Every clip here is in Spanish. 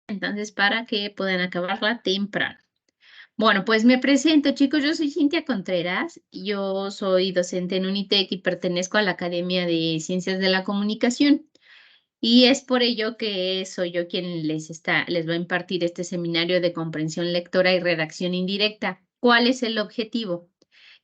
entonces para que puedan acabarla temprano. Bueno, pues me presento, chicos. Yo soy Cintia Contreras. Yo soy docente en Unitec y pertenezco a la Academia de Ciencias de la Comunicación. Y es por ello que soy yo quien les va a impartir este seminario de comprensión lectora y redacción indirecta. ¿Cuál es el objetivo?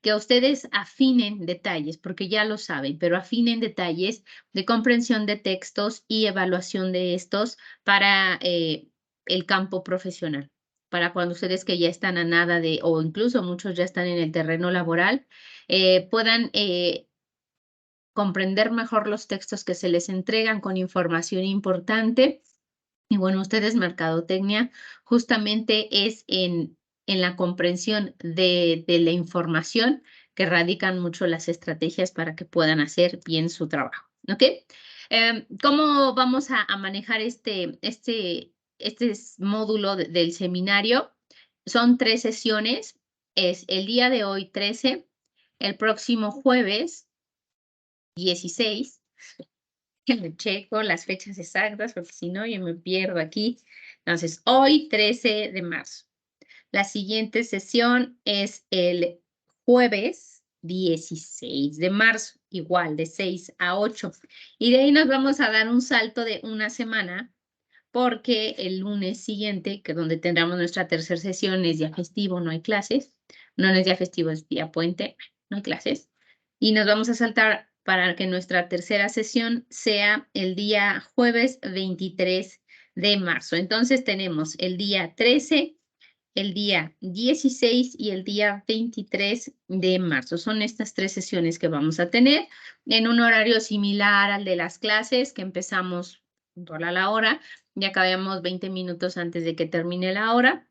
Que ustedes afinen detalles, porque ya lo saben, pero afinen detalles de comprensión de textos y evaluación de estos para el campo profesional, para cuando ustedes que ya están a nada de, o incluso muchos ya están en el terreno laboral, puedan comprender mejor los textos que se les entregan con información importante. Y bueno, ustedes mercadotecnia justamente es en la comprensión de la información que radican mucho las estrategias para que puedan hacer bien su trabajo, ¿ok? ¿Cómo vamos a manejar este módulo del seminario? Son 3 sesiones, es el día de hoy 13, el próximo jueves 16, que me checo las fechas exactas, porque si no, yo me pierdo aquí. Entonces, hoy 13 de marzo. La siguiente sesión es el jueves 16 de marzo, igual de 6 a 8. Y de ahí nos vamos a dar un salto de una semana, porque el lunes siguiente, que donde tendremos nuestra tercera sesión, es día festivo, no hay clases. No, no es día festivo, es día puente, no hay clases. Y nos vamos a saltar para que nuestra tercera sesión sea el día jueves 23 de marzo. Entonces tenemos el día 13, el día 16 y el día 23 de marzo. Son estas 3 sesiones que vamos a tener en un horario similar al de las clases, que empezamos puntual a la hora, y acabamos 20 minutos antes de que termine la hora.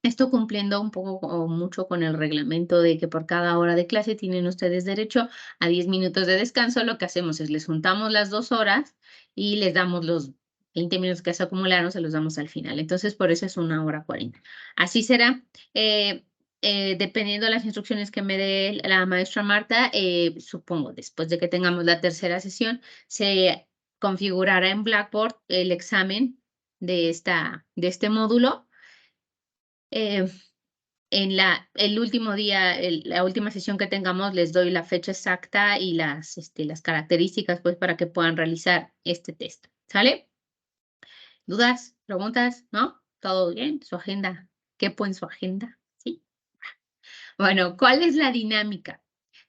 Esto cumpliendo un poco o mucho con el reglamento de que por cada hora de clase tienen ustedes derecho a 10 minutos de descanso. Lo que hacemos es les juntamos las 2 horas y les damos los 20 minutos que se acumularon, se los damos al final. Entonces, por eso es 1 hora 40. Así será. Dependiendo de las instrucciones que me dé la maestra Marta, supongo, después de que tengamos la tercera sesión, se configurará en Blackboard el examen de este módulo. El último día, la última sesión que tengamos, les doy la fecha exacta y las características, pues, para que puedan realizar este test. ¿Sale? ¿Dudas? ¿Preguntas? ¿No? ¿Todo bien? ¿Su agenda? ¿Qué pone en su agenda? ¿Sí? Bueno, ¿cuál es la dinámica?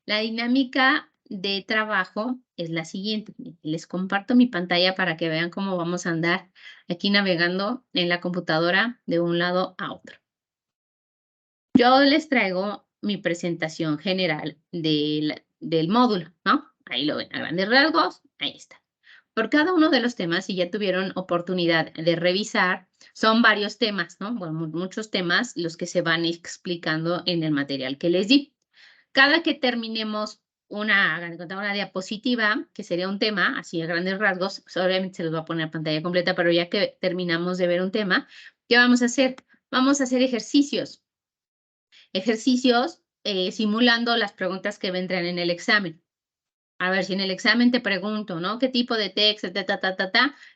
La dinámica de trabajo es la siguiente. Les comparto mi pantalla para que vean cómo vamos a andar aquí navegando en la computadora de un lado a otro. Yo les traigo mi presentación general del módulo, ¿no? Ahí lo ven a grandes rasgos, ahí está. Por cada uno de los temas, si ya tuvieron oportunidad de revisar, son varios temas, ¿no? Bueno, muchos temas los que se van explicando en el material que les di. Cada que terminemos hagan de cuenta, una diapositiva, que sería un tema, así a grandes rasgos, pues, obviamente se los va a poner a pantalla completa, pero ya que terminamos de ver un tema, ¿qué vamos a hacer? Vamos a hacer ejercicios simulando las preguntas que vendrán en el examen. A ver, si en el examen te pregunto, ¿no? ¿Qué tipo de texto,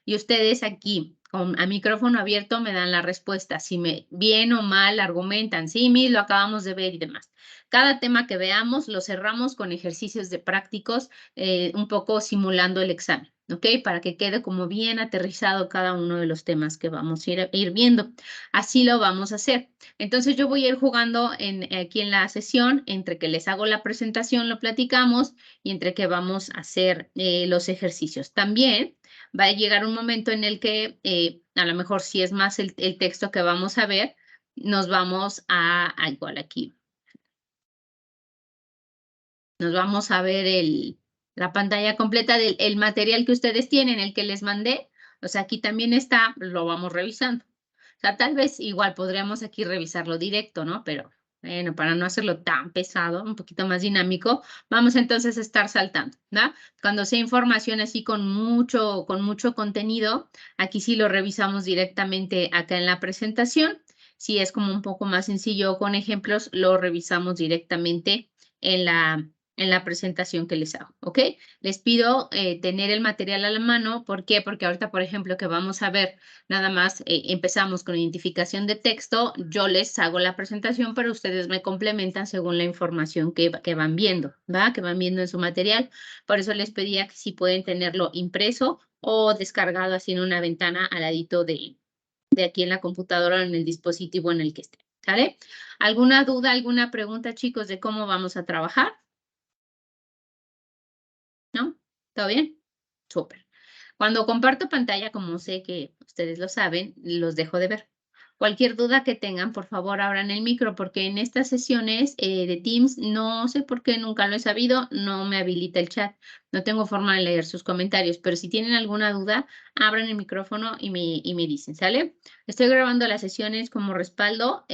y ustedes aquí, a micrófono abierto, me dan la respuesta, si bien o mal argumentan, sí, lo acabamos de ver y demás. Cada tema que veamos lo cerramos con ejercicios de prácticos, un poco simulando el examen, ¿ok? Para que quede como bien aterrizado cada uno de los temas que vamos a ir viendo. Así lo vamos a hacer. Entonces yo voy a ir jugando aquí en la sesión, entre que les hago la presentación, lo platicamos, y entre que vamos a hacer los ejercicios. También va a llegar un momento en el que a lo mejor si es más el texto que vamos a ver, nos vamos igual aquí. Nos vamos a ver la pantalla completa del material que ustedes tienen, el que les mandé. O sea, aquí también está, lo vamos revisando. O sea, tal vez igual podríamos aquí revisarlo directo, ¿no? Pero bueno, para no hacerlo tan pesado, un poquito más dinámico, vamos entonces a estar saltando, ¿no? Cuando sea información así con mucho contenido, aquí sí lo revisamos directamente acá en la presentación. Si es como un poco más sencillo con ejemplos, lo revisamos directamente en la en la presentación que les hago, ¿ok? Les pido tener el material a la mano. ¿Por qué? Porque ahorita, por ejemplo, que vamos a ver, nada más empezamos con identificación de texto, yo les hago la presentación, pero ustedes me complementan según la información que van viendo, ¿va? Que van viendo en su material. Por eso les pedía que si pueden tenerlo impreso o descargado así en una ventana al ladito de aquí en la computadora o en el dispositivo en el que esté, ¿sale? ¿Alguna duda, alguna pregunta, chicos, de cómo vamos a trabajar? ¿No? ¿Todo bien? Súper. Cuando comparto pantalla, como sé que ustedes lo saben, los dejo de ver. Cualquier duda que tengan, por favor, abran el micro, porque en estas sesiones de Teams, no sé por qué, nunca lo he sabido, no me habilita el chat. No tengo forma de leer sus comentarios, pero si tienen alguna duda, abran el micrófono y me dicen, ¿sale? Estoy grabando las sesiones como respaldo,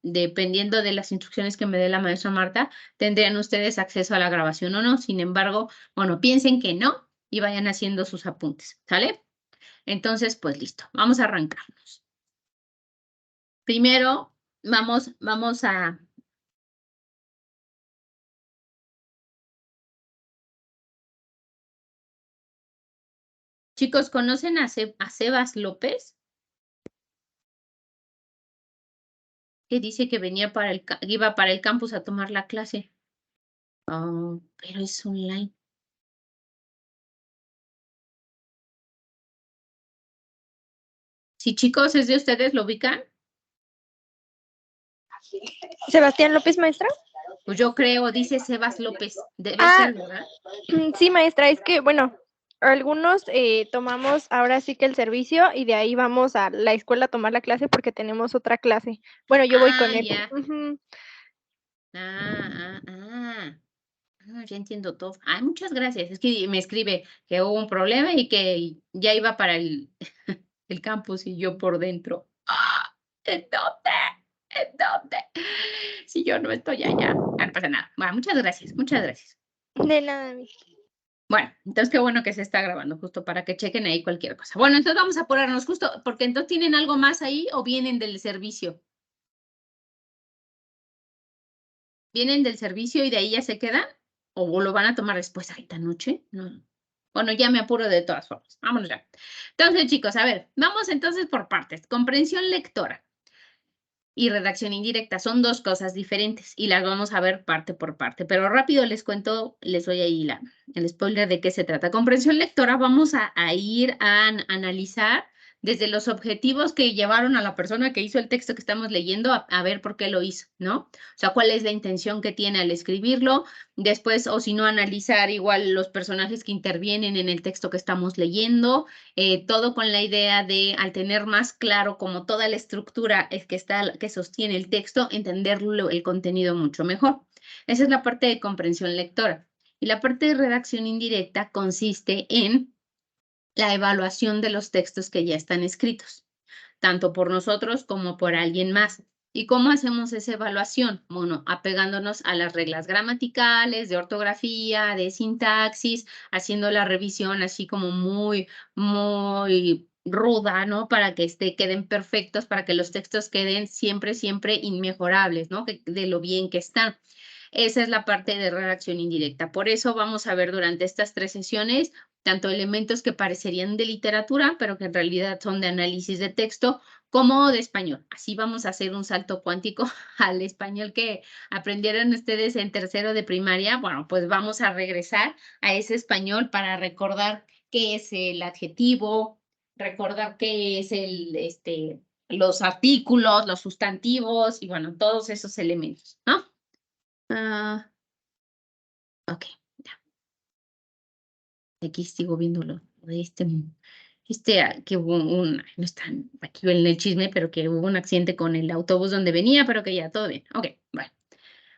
dependiendo de las instrucciones que me dé la maestra Marta, tendrían ustedes acceso a la grabación o no. Sin embargo, bueno, piensen que no y vayan haciendo sus apuntes, ¿sale? Entonces, pues listo, vamos a arrancarnos. Primero, vamos a... Chicos, ¿conocen a Sebas López? Que dice que iba para el campus a tomar la clase. Oh, pero es online. Sí, chicos, ¿es de ustedes? ¿Lo ubican? Sebastián López, maestra. Pues yo creo, dice Sebas López. Debe Ah, ser, ¿verdad? sí, maestra, es que, bueno, algunos tomamos ahora sí que el servicio y de ahí vamos a la escuela a tomar la clase porque tenemos otra clase. Bueno, yo voy con él. Ya. Ujú. Ya entiendo todo. Ay, muchas gracias. Es que me escribe que hubo un problema y que ya iba para el, el campus y yo por dentro. ¿En dónde? ¿En dónde? Si yo no estoy allá. Ah, no pasa nada. Bueno, muchas gracias, muchas gracias. De nada, miss. Bueno, entonces qué bueno que se está grabando, justo para que chequen ahí cualquier cosa. Bueno, entonces vamos a apurarnos justo, porque entonces tienen algo más ahí o vienen del servicio. ¿Vienen del servicio y de ahí ya se quedan? ¿O lo van a tomar después ahorita noche? No. Bueno, ya me apuro de todas formas. Vámonos ya. Entonces, chicos, a ver, vamos entonces por partes. Comprensión lectora y redacción indirecta son dos cosas diferentes y las vamos a ver parte por parte. Pero rápido les cuento, les doy ahí el spoiler de qué se trata. Comprensión lectora, vamos a ir a analizar desde los objetivos que llevaron a la persona que hizo el texto que estamos leyendo a ver por qué lo hizo, ¿no? O sea, cuál es la intención que tiene al escribirlo. Después, o si no, analizar igual los personajes que intervienen en el texto que estamos leyendo, todo con la idea de, al tener más claro como toda la estructura que sostiene el texto, entenderlo el contenido mucho mejor. Esa es la parte de comprensión lectora. Y la parte de redacción indirecta consiste en la evaluación de los textos que ya están escritos, tanto por nosotros como por alguien más. ¿Y cómo hacemos esa evaluación? Bueno, apegándonos a las reglas gramaticales, de ortografía, de sintaxis, haciendo la revisión así como muy, muy ruda, ¿no? Para que queden perfectos, para que los textos queden siempre, siempre inmejorables, ¿no? De lo bien que están. Esa es la parte de redacción indirecta. Por eso vamos a ver durante estas 3 sesiones tanto elementos que parecerían de literatura, pero que en realidad son de análisis de texto, como de español. Así vamos a hacer un salto cuántico al español que aprendieron ustedes en tercero de primaria. Bueno, pues vamos a regresar a ese español para recordar qué es el adjetivo, recordar qué es los artículos, los sustantivos y bueno, todos esos elementos, ¿no? Ok, ya. Aquí sigo viéndolo de que hubo no está aquí en el chisme, pero que hubo un accidente con el autobús donde venía, pero que ya todo bien. Ok, bueno.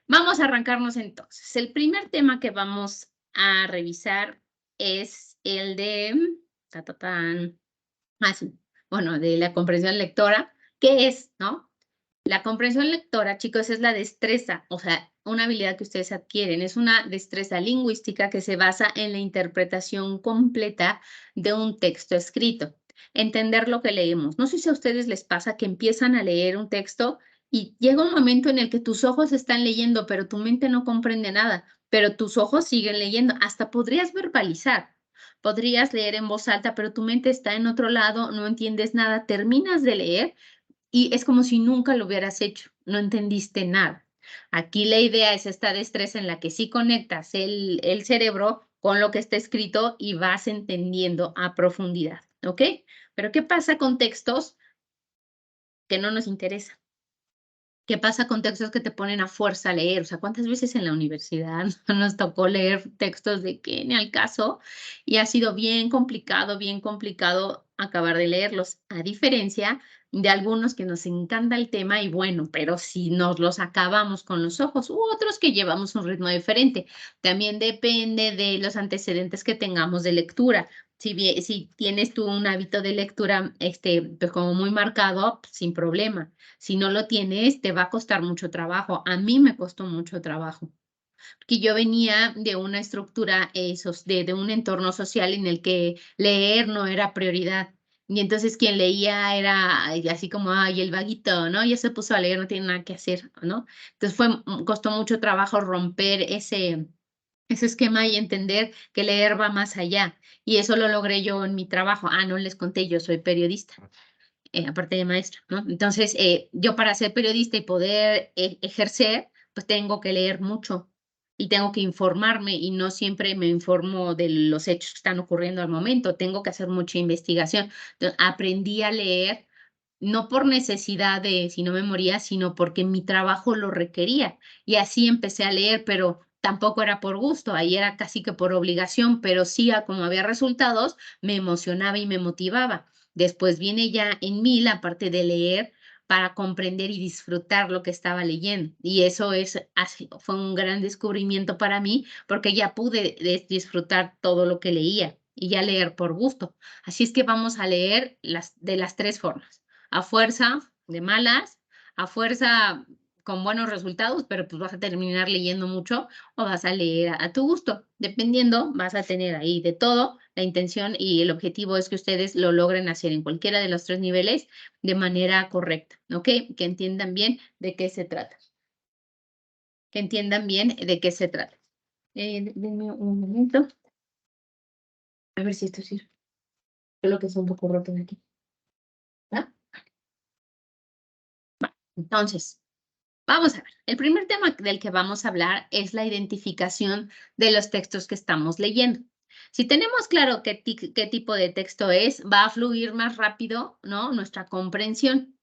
Vamos a arrancarnos entonces. El primer tema que vamos a revisar es el de, sí, bueno, de la comprensión lectora. ¿Qué es, no? La comprensión lectora, chicos, es la destreza, o sea, una habilidad que ustedes adquieren. Es una destreza lingüística que se basa en la interpretación completa de un texto escrito. Entender lo que leemos. No sé si a ustedes les pasa que empiezan a leer un texto y llega un momento en el que tus ojos están leyendo, pero tu mente no comprende nada. pero tus ojos siguen leyendo. Hasta podrías verbalizar, podrías leer en voz alta, pero tu mente está en otro lado, no entiendes nada, terminas de leer y es como si nunca lo hubieras hecho, no entendiste nada. Aquí la idea es esta destreza en la que sí conectas el cerebro con lo que está escrito y vas entendiendo a profundidad, ¿ok? Pero ¿qué pasa con textos que no nos interesan? ¿Qué pasa con textos que te ponen a fuerza a leer? O sea, ¿cuántas veces en la universidad nos tocó leer textos de que ni al caso? Y ha sido bien complicado acabar de leerlos, a diferencia de algunos que nos encanta el tema y bueno, pero si nos los acabamos con los ojos, u otros que llevamos un ritmo diferente. También depende de los antecedentes que tengamos de lectura. Si tienes tú un hábito de lectura, pues como muy marcado, pues, sin problema. Si no lo tienes, te va a costar mucho trabajo. A mí me costó mucho trabajo, porque yo venía de una estructura, de un entorno social en el que leer no era prioridad. Y entonces quien leía era así como, ay, el vaguito, ¿no? Ya se puso a leer, no tiene nada que hacer, ¿no? Entonces costó mucho trabajo romper ese esquema y entender que leer va más allá. Y eso lo logré yo en mi trabajo. Ah, no les conté, yo soy periodista aparte de maestra, ¿no? Entonces, yo para ser periodista y poder ejercer, pues tengo que leer mucho y tengo que informarme y no siempre me informo de los hechos que están ocurriendo al momento, tengo que hacer mucha investigación. Entonces, aprendí a leer, no por necesidad de si no me moría, sino porque mi trabajo lo requería. Y así empecé a leer, pero tampoco era por gusto, ahí era casi que por obligación, pero sí, como había resultados, me emocionaba y me motivaba. Después viene ya en mí la parte de leer para comprender y disfrutar lo que estaba leyendo. Y eso fue un gran descubrimiento para mí porque ya pude disfrutar todo lo que leía y ya leer por gusto. Así es que vamos a leer de las tres formas. A fuerza de malas, a fuerza con buenos resultados, pero pues vas a terminar leyendo mucho o vas a leer a tu gusto. Dependiendo, vas a tener ahí de todo. La intención y el objetivo es que ustedes lo logren hacer en cualquiera de los tres niveles de manera correcta, ¿ok? Que entiendan bien de qué se trata. Que entiendan bien de qué se trata. Denme un momento. A ver si esto sirve. Creo que es un poco roto de aquí. ¿Ah? Entonces, vamos a ver. El primer tema del que vamos a hablar es la identificación de los textos que estamos leyendo. Si tenemos claro qué tipo de texto es, va a fluir más rápido, ¿no? Nuestra comprensión.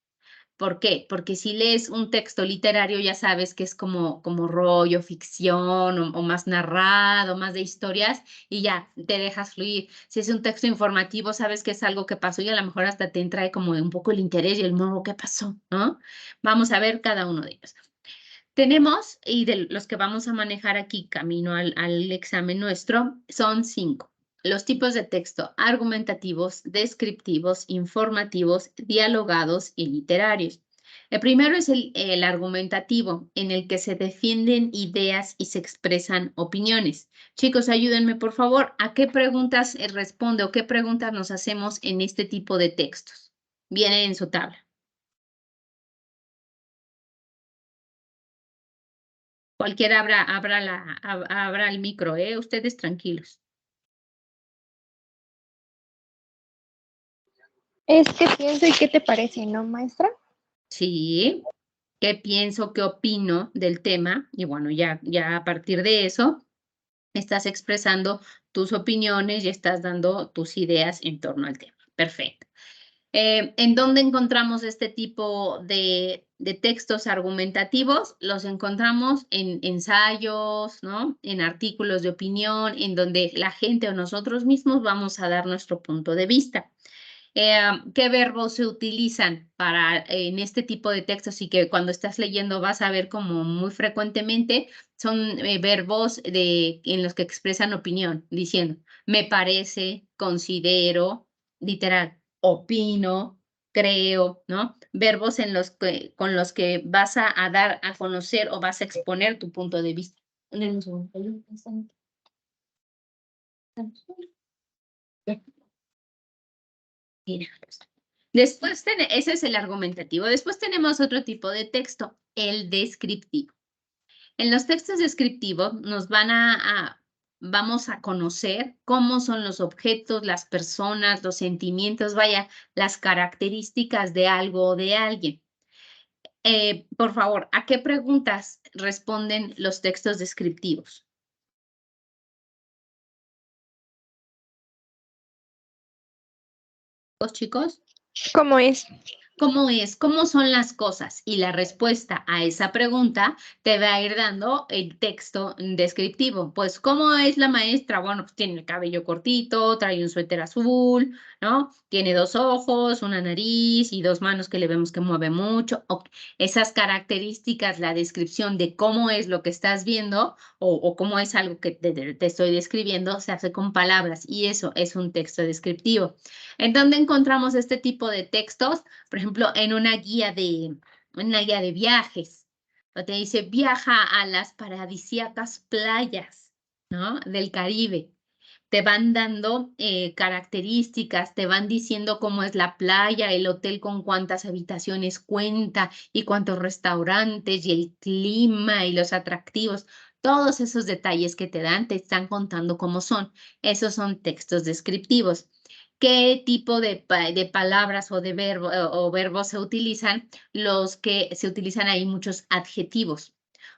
¿Por qué? Porque si lees un texto literario, ya sabes que es como rollo, ficción o más narrado, más de historias y ya te dejas fluir. Si es un texto informativo, sabes que es algo que pasó y a lo mejor hasta te entrae como un poco el interés y el morbo, ¿qué pasó? ¿No? Vamos a ver cada uno de ellos. Tenemos, y de los que vamos a manejar aquí camino al examen nuestro, son 5. Los tipos de texto argumentativos, descriptivos, informativos, dialogados y literarios. El primero es el argumentativo, en el que se defienden ideas y se expresan opiniones. Chicos, ayúdenme por favor, ¿a qué preguntas responde o qué preguntas nos hacemos en este tipo de textos? Viene en su tabla. Cualquiera abra el micro, ustedes tranquilos. Es que pienso y qué te parece, ¿no, maestra? Sí, ¿qué pienso, qué opino del tema? Y bueno, ya a partir de eso, estás expresando tus opiniones y estás dando tus ideas en torno al tema. Perfecto. ¿En dónde encontramos este tipo de textos argumentativos? Los encontramos en ensayos, ¿no? En artículos de opinión, en donde la gente o nosotros mismos vamos a dar nuestro punto de vista. ¿Qué verbos se utilizan en este tipo de textos y que cuando estás leyendo vas a ver como muy frecuentemente? Son verbos en los que expresan opinión, diciendo, me parece, considero, literal, opino, creo, ¿no? Verbos con los que vas a dar a conocer o vas a exponer tu punto de vista. Mira. Después, ese es el argumentativo. Después tenemos otro tipo de texto, el descriptivo. En los textos descriptivos nos vamos a conocer cómo son los objetos, las personas, los sentimientos, vaya, las características de algo o de alguien. Por favor, ¿a qué preguntas responden los textos descriptivos? ¿Los chicos? ¿Cómo es? ¿Cómo es? ¿Cómo son las cosas? Y la respuesta a esa pregunta te va a ir dando el texto descriptivo. Pues, ¿cómo es la maestra? Bueno, pues tiene el cabello cortito, trae un suéter azul, ¿no? Tiene 2 ojos, una nariz y 2 manos que le vemos que mueve mucho. Esas características, la descripción de cómo es lo que estás viendo o cómo es algo que te estoy describiendo, se hace con palabras y eso es un texto descriptivo. ¿En dónde encontramos este tipo de textos? Por ejemplo, en una guía de viajes, o te dice viaja a las paradisíacas playas, ¿no? Del Caribe. Te van dando características, te van diciendo cómo es la playa, el hotel con cuántas habitaciones cuenta y cuántos restaurantes y el clima y los atractivos. Todos esos detalles que te dan, te están contando cómo son. Esos son textos descriptivos. ¿Qué tipo de palabras o de verbos se utilizan? Los que se utilizan ahí muchos adjetivos,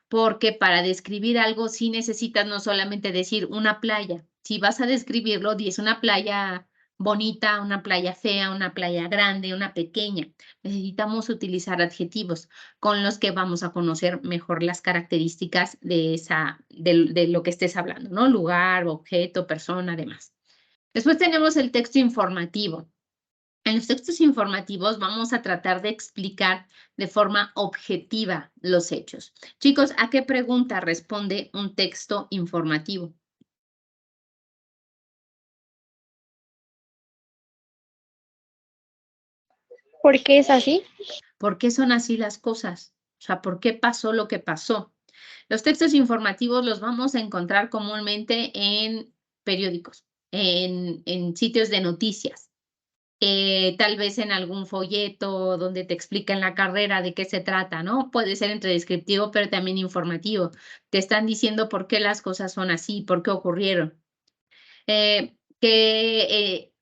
porque para describir algo sí necesitas no solamente decir una playa. Si vas a describirlo, dices una playa bonita, una playa fea, una playa grande, una pequeña. Necesitamos utilizar adjetivos con los que vamos a conocer mejor las características de lo que estés hablando, ¿no? Lugar, objeto, persona, demás. Después tenemos el texto informativo. En los textos informativos vamos a tratar de explicar de forma objetiva los hechos. Chicos, ¿a qué pregunta responde un texto informativo? ¿Por qué es así? ¿Por qué son así las cosas? O sea, ¿por qué pasó lo que pasó? Los textos informativos los vamos a encontrar comúnmente en periódicos, en sitios de noticias. Tal vez en algún folleto donde te explican la carrera de qué se trata, ¿no? Puede ser entre descriptivo, pero también informativo. Te están diciendo por qué las cosas son así, por qué ocurrieron.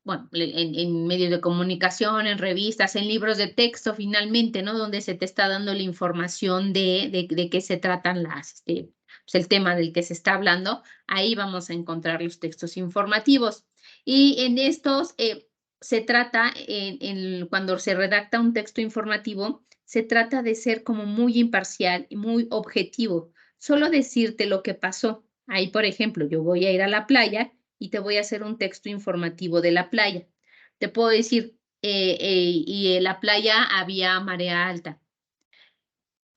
Bueno, en medios de comunicación, en revistas, en libros de texto, finalmente, ¿no? Donde se te está dando la información de qué se tratan pues el tema del que se está hablando, ahí vamos a encontrar los textos informativos. Y en estos se trata, cuando se redacta un texto informativo, se trata de ser como muy imparcial y muy objetivo, solo decirte lo que pasó. Ahí, por ejemplo, yo voy a ir a la playa y te voy a hacer un texto informativo de la playa. Te puedo decir, y en la playa había marea alta.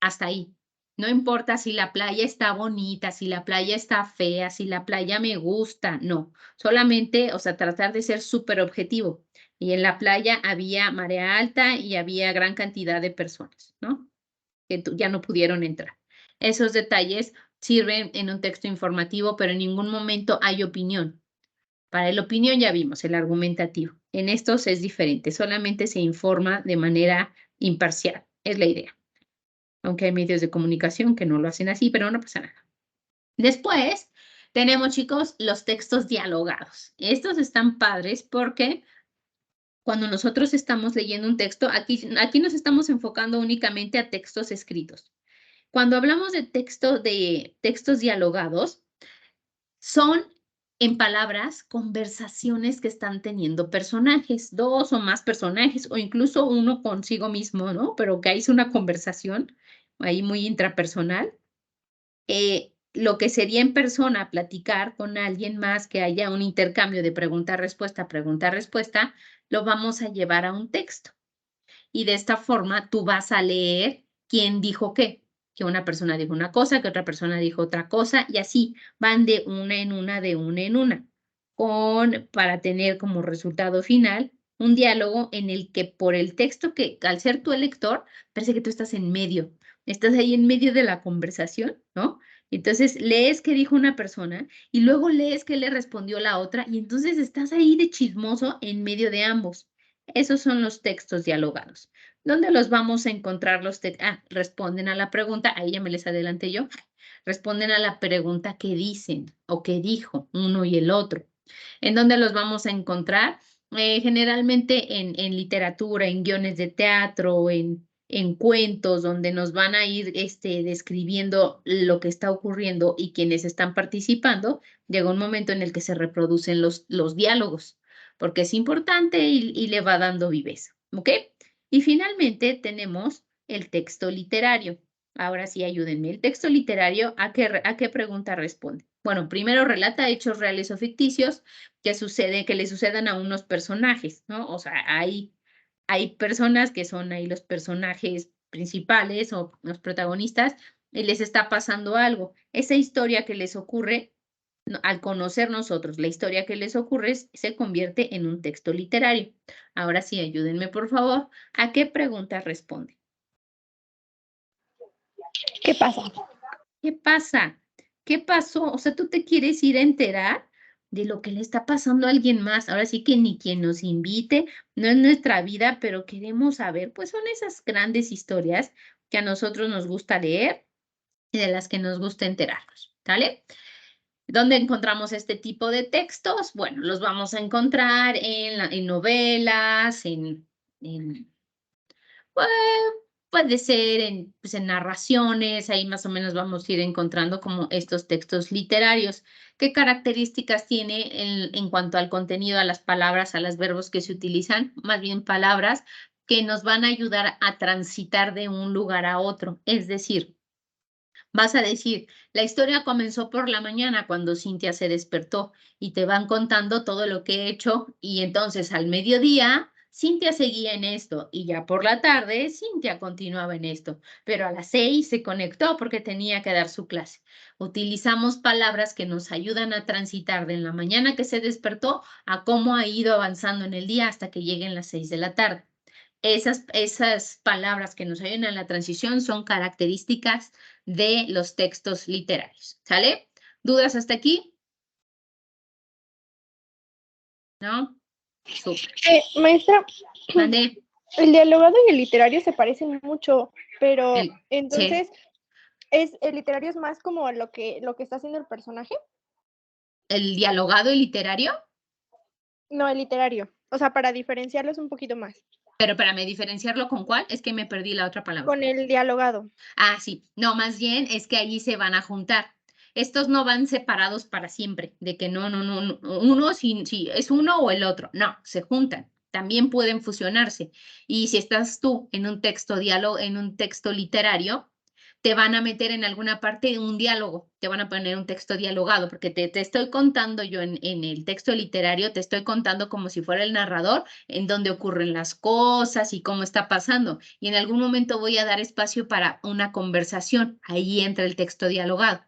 Hasta ahí. No importa si la playa está bonita, si la playa está fea, si la playa me gusta, no. Solamente, o sea, tratar de ser súper objetivo. Y en la playa había marea alta y había gran cantidad de personas, ¿no? Que ya no pudieron entrar. Esos detalles sirven en un texto informativo, pero en ningún momento hay opinión. Para la opinión ya vimos el argumentativo. En estos es diferente, solamente se informa de manera imparcial, es la idea. Aunque hay medios de comunicación que no lo hacen así, pero no pasa nada. Después tenemos, chicos, los textos dialogados. Estos están padres porque cuando nosotros estamos leyendo un texto, aquí nos estamos enfocando únicamente a textos escritos. Cuando hablamos de textos dialogados, son, en palabras, conversaciones que están teniendo personajes, 2 o más personajes, o incluso uno consigo mismo, ¿no? Pero que ahí es una conversación ahí muy intrapersonal. Lo que sería en persona platicar con alguien más, que haya un intercambio de pregunta-respuesta, lo vamos a llevar a un texto. Y de esta forma tú vas a leer quién dijo qué, que una persona dijo una cosa, que otra persona dijo otra cosa, y así van de una en una, de una en una, para tener como resultado final un diálogo en el que por el texto que, al ser tú el lector, parece que tú estás en medio, estás ahí en medio de la conversación, ¿no? Entonces lees qué dijo una persona y luego lees qué le respondió la otra y entonces estás ahí de chismoso en medio de ambos. Esos son los textos dialogados. ¿Dónde los vamos a encontrar los textos? Responden a la pregunta, ahí ya me les adelanté yo. Responden a la pregunta que dicen o que dijo uno y el otro. ¿En dónde los vamos a encontrar? Generalmente en literatura, en guiones de teatro, en cuentos, donde nos van a ir describiendo lo que está ocurriendo y quienes están participando, llega un momento en el que se reproducen los diálogos, porque es importante y le va dando viveza, ¿ok? Y finalmente tenemos el texto literario. Ahora sí, ayúdenme. El texto literario, ¿a qué pregunta responde? Bueno, primero relata hechos reales o ficticios que le sucedan a unos personajes, ¿no? O sea, hay personas que son ahí los personajes principales o los protagonistas y les está pasando algo. Esa historia que les ocurre, al conocer nosotros la historia que les ocurre, se convierte en un texto literario. Ahora sí, ayúdenme, por favor. ¿A qué pregunta responde? ¿Qué pasa? ¿Qué pasa? ¿Qué pasó? O sea, tú te quieres ir a enterar de lo que le está pasando a alguien más. Ahora sí que ni quien nos invite, no es nuestra vida, pero queremos saber, pues son esas grandes historias que a nosotros nos gusta leer y de las que nos gusta enterarnos, ¿sale? ¿Dónde encontramos este tipo de textos? Bueno, los vamos a encontrar en novelas, en pues, puede ser pues, en narraciones, ahí más o menos vamos a ir encontrando como estos textos literarios. ¿Qué características tiene en cuanto al contenido, a las palabras, a los verbos que se utilizan? Más bien palabras que nos van a ayudar a transitar de un lugar a otro. Es decir, vas a decir, la historia comenzó por la mañana cuando Cintia se despertó y te van contando todo lo que he hecho y entonces al mediodía Cintia seguía en esto y ya por la tarde Cintia continuaba en esto, pero a las 6 se conectó porque tenía que dar su clase. Utilizamos palabras que nos ayudan a transitar de la mañana que se despertó a cómo ha ido avanzando en el día hasta que lleguen las 6 de la tarde. Esas palabras que nos ayudan a la transición son características de los textos literarios. ¿Sale? ¿Dudas hasta aquí? ¿No? Súper. Maestra, Mande. el dialogado y el literario se parecen mucho, pero Sí. entonces, el literario es más como lo que está haciendo el personaje. ¿El dialogado y literario? No, el literario. O sea, para diferenciarlos un poquito más. Pero espérame, ¿diferenciarlo con cuál? Es que me perdí la otra palabra. Con el dialogado. Sí. No, más bien es que allí se van a juntar. Estos no van separados para siempre, de que no, uno si es uno o el otro. No, se juntan. También pueden fusionarse. Y si estás tú en un texto en un texto literario, te van a meter en alguna parte un diálogo, te van a poner un texto dialogado, porque te estoy contando yo en el texto literario, te estoy contando como si fuera el narrador, en dónde ocurren las cosas y cómo está pasando. Y en algún momento voy a dar espacio para una conversación. Ahí entra el texto dialogado.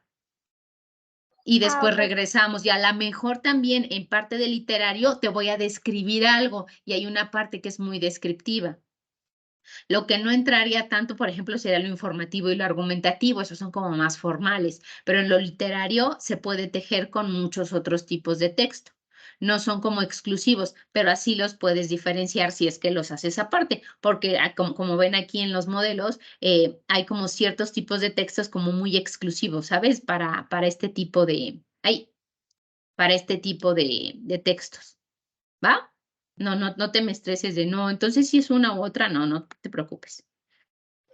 Y después Ok. regresamos y a lo mejor también en parte del literario te voy a describir algo y hay una parte que es muy descriptiva. Lo que no entraría tanto, por ejemplo, sería lo informativo y lo argumentativo, esos son como más formales, pero en lo literario se puede tejer con muchos otros tipos de texto. No son como exclusivos, pero así los puedes diferenciar si es que los haces aparte, porque como ven aquí en los modelos, hay como ciertos tipos de textos como muy exclusivos, ¿sabes? Para este tipo para este tipo de textos, ¿va? No te me estreses de no, entonces si es una u otra, no te preocupes.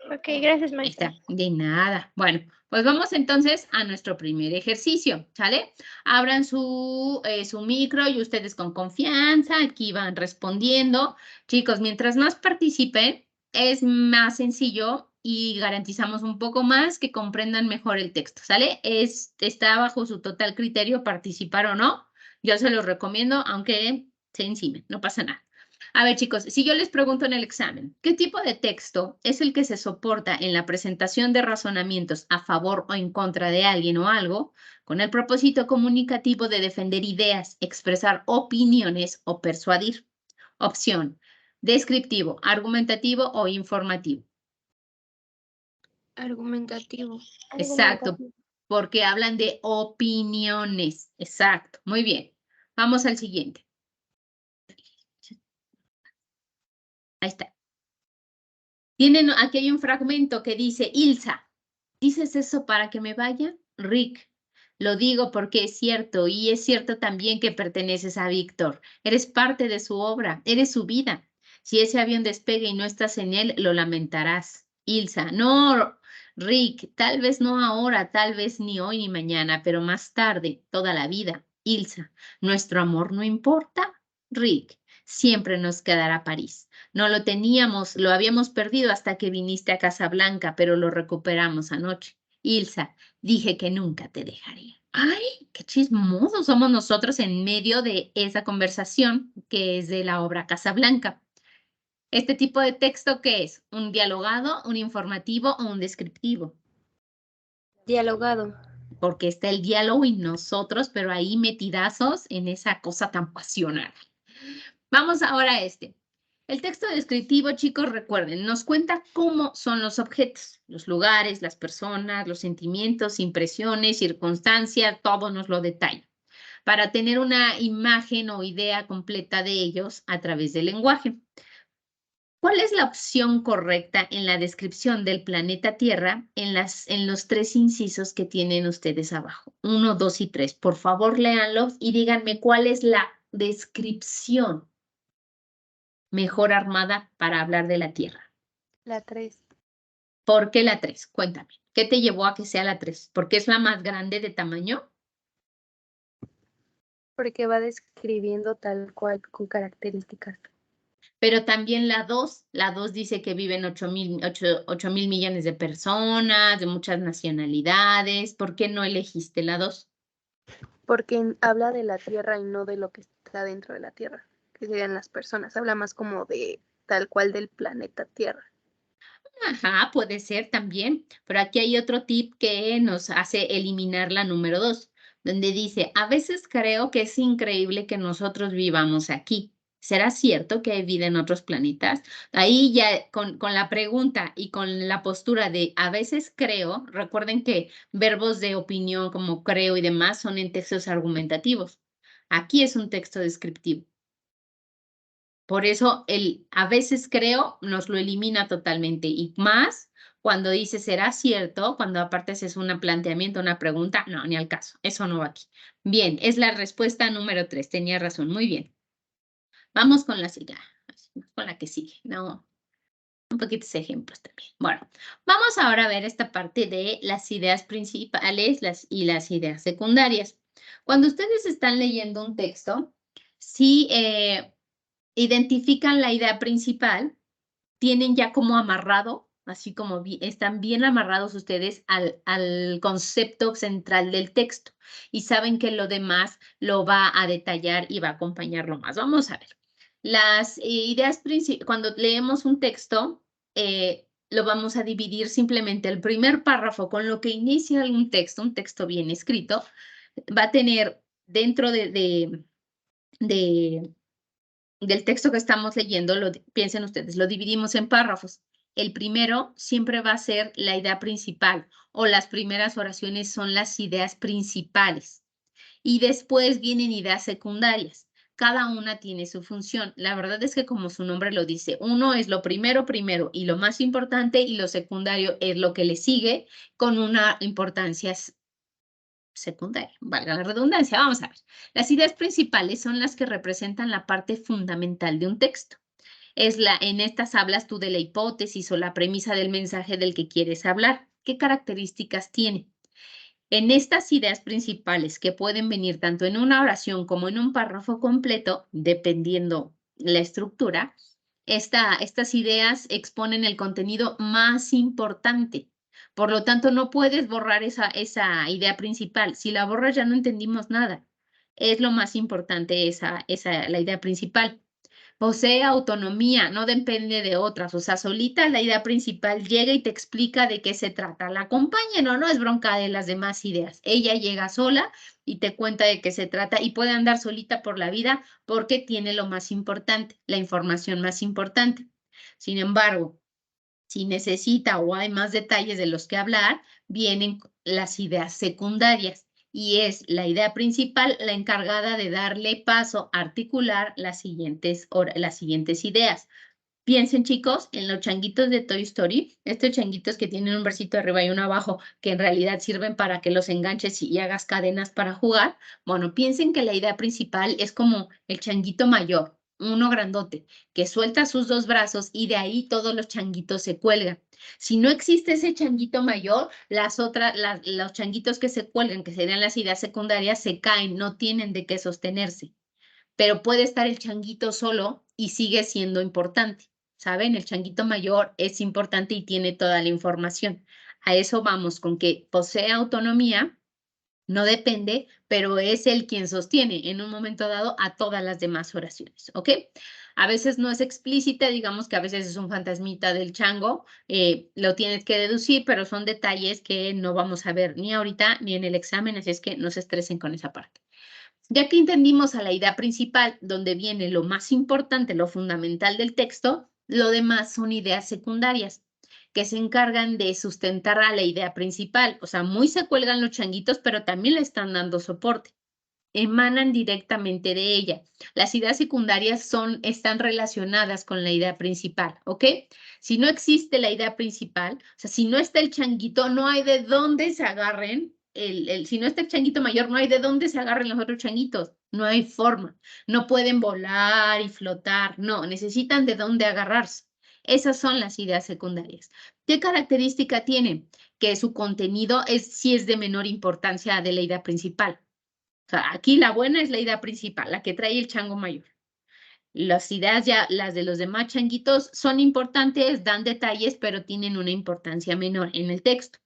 Ok, gracias, Ahí maestra. está, de nada. Bueno, pues vamos entonces a nuestro primer ejercicio, ¿sale? Abran su micro y ustedes con confianza aquí van respondiendo. Chicos, mientras más participen, es más sencillo y garantizamos un poco más que comprendan mejor el texto, ¿sale? Está bajo su total criterio participar o no. Yo se los recomiendo, aunque se encimen, no pasa nada. A ver, chicos, si yo les pregunto en el examen, ¿qué tipo de texto es el que se soporta en la presentación de razonamientos a favor o en contra de alguien o algo, con el propósito comunicativo de defender ideas, expresar opiniones o persuadir? Opción, descriptivo, argumentativo o informativo. Argumentativo. Exacto, porque hablan de opiniones. Exacto, muy bien. Vamos al siguiente. Ahí está. Aquí hay un fragmento que dice, Ilsa, ¿dices eso para que me vaya? Rick, lo digo porque es cierto, y es cierto también que perteneces a Víctor. Eres parte de su obra, eres su vida. Si ese avión despegue y no estás en él, lo lamentarás. Ilsa, no, Rick, tal vez no ahora, tal vez ni hoy ni mañana, pero más tarde, toda la vida. Ilsa, ¿nuestro amor no importa? Rick, siempre nos quedará París. No lo teníamos, lo habíamos perdido hasta que viniste a Casablanca, pero lo recuperamos anoche. Ilsa, dije que nunca te dejaría. Ay, qué chismosos somos nosotros en medio de esa conversación que es de la obra Casablanca. ¿Este tipo de texto qué es? ¿Un dialogado, un informativo o un descriptivo? Dialogado. Porque está el diálogo y nosotros, pero ahí metidazos en esa cosa tan pasional. Vamos ahora a este. El texto descriptivo, chicos, recuerden, nos cuenta cómo son los objetos, los lugares, las personas, los sentimientos, impresiones, circunstancias, todo nos lo detalla, para tener una imagen o idea completa de ellos a través del lenguaje. ¿Cuál es la opción correcta en la descripción del planeta Tierra en los tres incisos que tienen ustedes abajo? 1, 2 y 3. Por favor, léanlos y díganme cuál es la descripción mejor armada para hablar de la Tierra. La 3. ¿Por qué la 3? Cuéntame. ¿Qué te llevó a que sea la 3? ¿Porque es la más grande de tamaño? Porque va describiendo tal cual con características. Pero también la 2 dice que viven 8,000 millones de personas, de muchas nacionalidades. ¿Por qué no elegiste la 2? Porque habla de la Tierra y no de lo que está dentro de la Tierra, que serían las personas. Habla más como de tal cual del planeta Tierra. Ajá, puede ser también, pero aquí hay otro tip que nos hace eliminar la número 2, donde dice, a veces creo que es increíble que nosotros vivamos aquí. ¿Será cierto que hay vida en otros planetas? Ahí ya con la pregunta y con la postura de a veces creo, recuerden que verbos de opinión como creo y demás son en textos argumentativos. Aquí es un texto descriptivo. Por eso el a veces creo nos lo elimina totalmente y más cuando dice será cierto, cuando aparte es un planteamiento, una pregunta, no, ni al caso, eso no va aquí. Bien, es la respuesta número 3, tenía razón, muy bien. Vamos con con la que sigue, no, un poquito de ejemplos también. Bueno, vamos ahora a ver esta parte de las ideas principales y las ideas secundarias. Cuando ustedes están leyendo un texto, sí, identifican la idea principal, tienen ya como amarrado, así como están bien amarrados ustedes al concepto central del texto y saben que lo demás lo va a detallar y va a acompañarlo más. Vamos a ver. Las ideas principales, cuando leemos un texto, lo vamos a dividir simplemente el primer párrafo con lo que inicia un texto bien escrito, va a tener dentro del texto que estamos leyendo, piensen ustedes, lo dividimos en párrafos. El primero siempre va a ser la idea principal o las primeras oraciones son las ideas principales. Y después vienen ideas secundarias. Cada una tiene su función. La verdad es que como su nombre lo dice, uno es lo primero y lo más importante y lo secundario es lo que le sigue con una importancia secundaria, valga la redundancia. Vamos a ver. Las ideas principales son las que representan la parte fundamental de un texto. En estas hablas tú de la hipótesis o la premisa del mensaje del que quieres hablar. ¿Qué características tiene? En estas ideas principales, que pueden venir tanto en una oración como en un párrafo completo, dependiendo la estructura, estas ideas exponen el contenido más importante. Por lo tanto, no puedes borrar esa idea principal. Si la borras, ya no entendimos nada. Es lo más importante la idea principal. Posee autonomía, no depende de otras. O sea, solita la idea principal llega y te explica de qué se trata. La acompaña, no es bronca de las demás ideas. Ella llega sola y te cuenta de qué se trata y puede andar solita por la vida porque tiene lo más importante, la información más importante. Sin embargo, si necesita o hay más detalles de los que hablar, vienen las ideas secundarias y es la idea principal la encargada de darle paso a articular las siguientes ideas. Piensen, chicos, en los changuitos de Toy Story, estos changuitos que tienen un bracito arriba y uno abajo, que en realidad sirven para que los enganches y hagas cadenas para jugar. Bueno, piensen que la idea principal es como el changuito mayor, uno grandote, que suelta sus dos brazos y de ahí todos los changuitos se cuelgan. Si no existe ese changuito mayor, los changuitos que se cuelgan, que serían las ideas secundarias, se caen, no tienen de qué sostenerse. Pero puede estar el changuito solo y sigue siendo importante. ¿Saben? El changuito mayor es importante y tiene toda la información. A eso vamos, con que posee autonomía, no depende, pero es él quien sostiene en un momento dado a todas las demás oraciones, ¿ok? A veces no es explícita, digamos que a veces es un fantasmita del chango, lo tienes que deducir, pero son detalles que no vamos a ver ni ahorita ni en el examen, así es que no se estresen con esa parte. Ya que entendimos a la idea principal, donde viene lo más importante, lo fundamental del texto, lo demás son ideas secundarias que se encargan de sustentar a la idea principal. O sea, muy se cuelgan los changuitos, pero también le están dando soporte. Emanan directamente de ella. Las ideas secundarias están relacionadas con la idea principal, ¿ok? Si no existe la idea principal, o sea, si no está el changuito, no hay de dónde se agarren. Si no está el changuito mayor, no hay de dónde se agarren los otros changuitos. No hay forma. No pueden volar y flotar. No, necesitan de dónde agarrarse. Esas son las ideas secundarias. ¿Qué característica tienen? Que su contenido sí es de menor importancia de la idea principal. O sea, aquí la buena es la idea principal, la que trae el chango mayor. Las ideas ya, las de los demás changuitos, son importantes, dan detalles, pero tienen una importancia menor en el texto.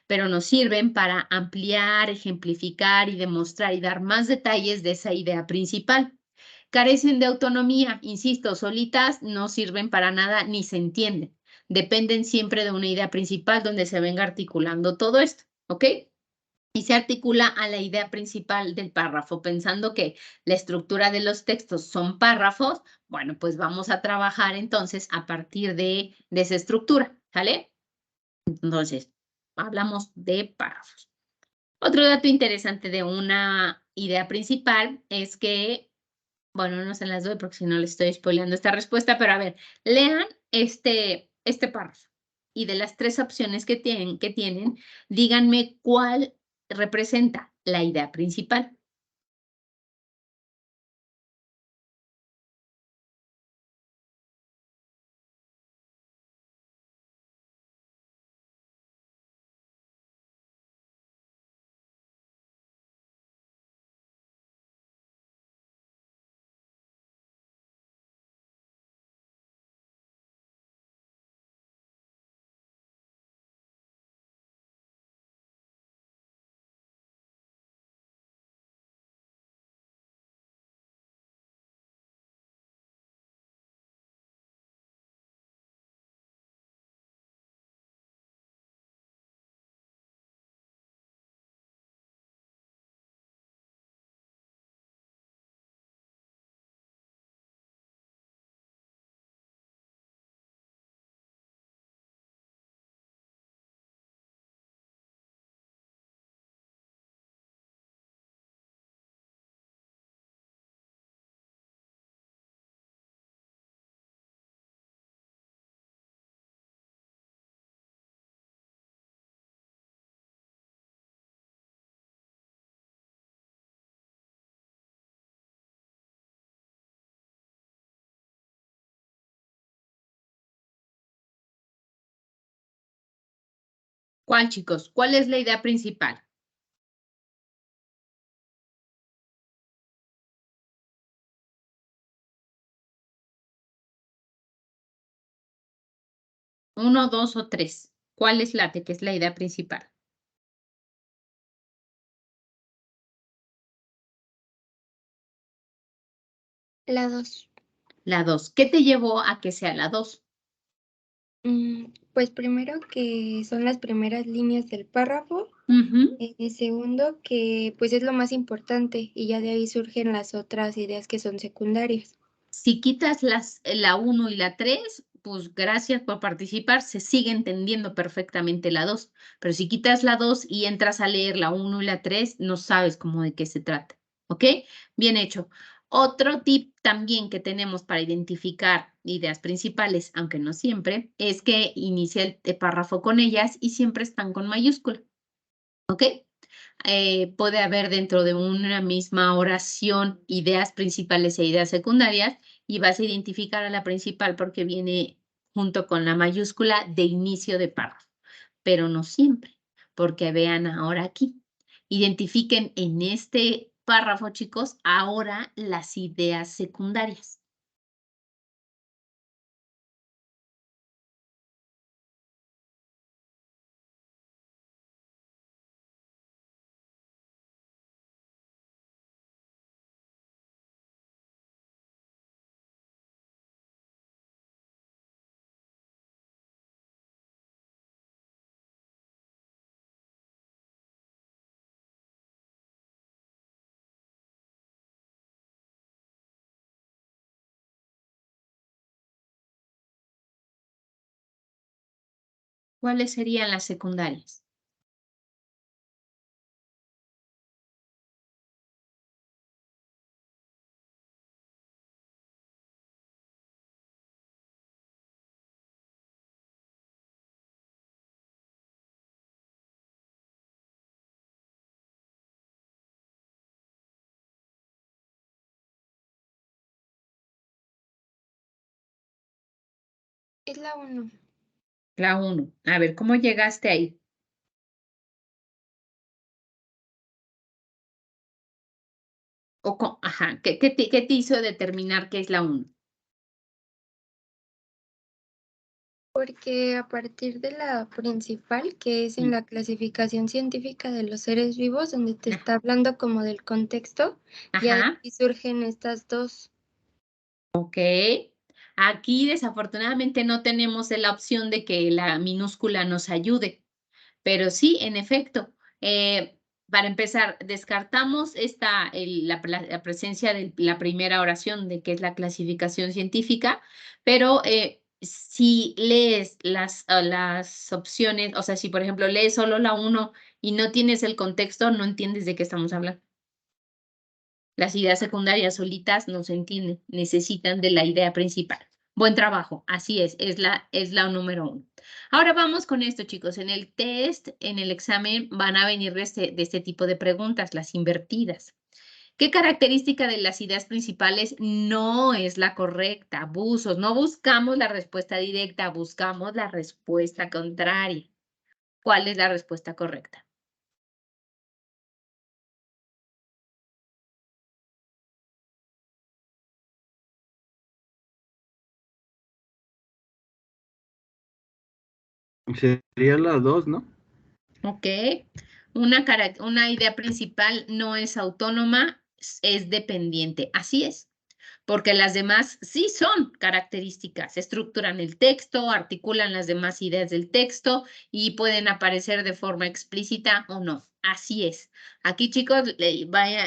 Pero nos sirven para ampliar, ejemplificar y demostrar y dar más detalles de esa idea principal. Carecen de autonomía, insisto, solitas no sirven para nada ni se entienden. Dependen siempre de una idea principal donde se venga articulando todo esto, ¿ok? Y se articula a la idea principal del párrafo, pensando que la estructura de los textos son párrafos. Bueno, pues vamos a trabajar entonces a partir de esa estructura, ¿sale? Entonces, hablamos de párrafos. Otro dato interesante de una idea principal es que, bueno, no se las doy porque si no les estoy spoileando esta respuesta, pero a ver, lean este párrafo y de las tres opciones que tienen, díganme cuál representa la idea principal. ¿Cuál, chicos? ¿Cuál es la idea principal? ¿Uno, dos o tres? ¿Cuál es la que es la idea principal? La 2. La dos. ¿Qué te llevó a que sea la dos? Pues primero que son las primeras líneas del párrafo. Segundo que pues es lo más importante y ya de ahí surgen las otras ideas que son secundarias. Si quitas la 1 y la 3, pues gracias por participar, se sigue entendiendo perfectamente la 2. Pero si quitas la 2 y entras a leer la 1 y la 3, no sabes cómo de qué se trata. ¿Ok? Bien hecho. Otro tip también que tenemos para identificar ideas principales, aunque no siempre, es que inicia el párrafo con ellas y siempre están con mayúscula. ¿Ok? Puede haber dentro de una misma oración ideas principales e ideas secundarias y vas a identificar a la principal porque viene junto con la mayúscula de inicio de párrafo, pero no siempre, porque vean ahora aquí. Identifiquen en este párrafo, chicos, ahora las ideas secundarias. ¿Cuáles serían las secundarias? Es la 1. La 1. A ver, ¿cómo llegaste ahí? Ajá, ¿qué te hizo determinar que es la 1? Porque a partir de la principal, que es en la clasificación científica de los seres vivos, donde te está hablando como del contexto, ya de Ajá, ahí surgen estas dos. ok. Aquí desafortunadamente no tenemos la opción de que la minúscula nos ayude, pero sí, en efecto, para empezar, descartamos la presencia de la primera oración, de que es la clasificación científica, pero si lees las opciones, o sea, si por ejemplo lees solo la 1 y no tienes el contexto, no entiendes de qué estamos hablando. Las ideas secundarias solitas no se entienden, necesitan de la idea principal. Buen trabajo, así es la número 1. Ahora vamos con esto, chicos. En el test, en el examen, van a venir de este tipo de preguntas, las invertidas. ¿Qué característica de las ideas principales no es la correcta? Buzos, no buscamos la respuesta directa, buscamos la respuesta contraria. ¿Cuál es la respuesta correcta? Sería la 2, ¿no? Ok. Una idea principal no es autónoma, es dependiente. Así es, porque las demás sí son características, estructuran el texto, articulan las demás ideas del texto y pueden aparecer de forma explícita o no. Así es. Aquí, chicos,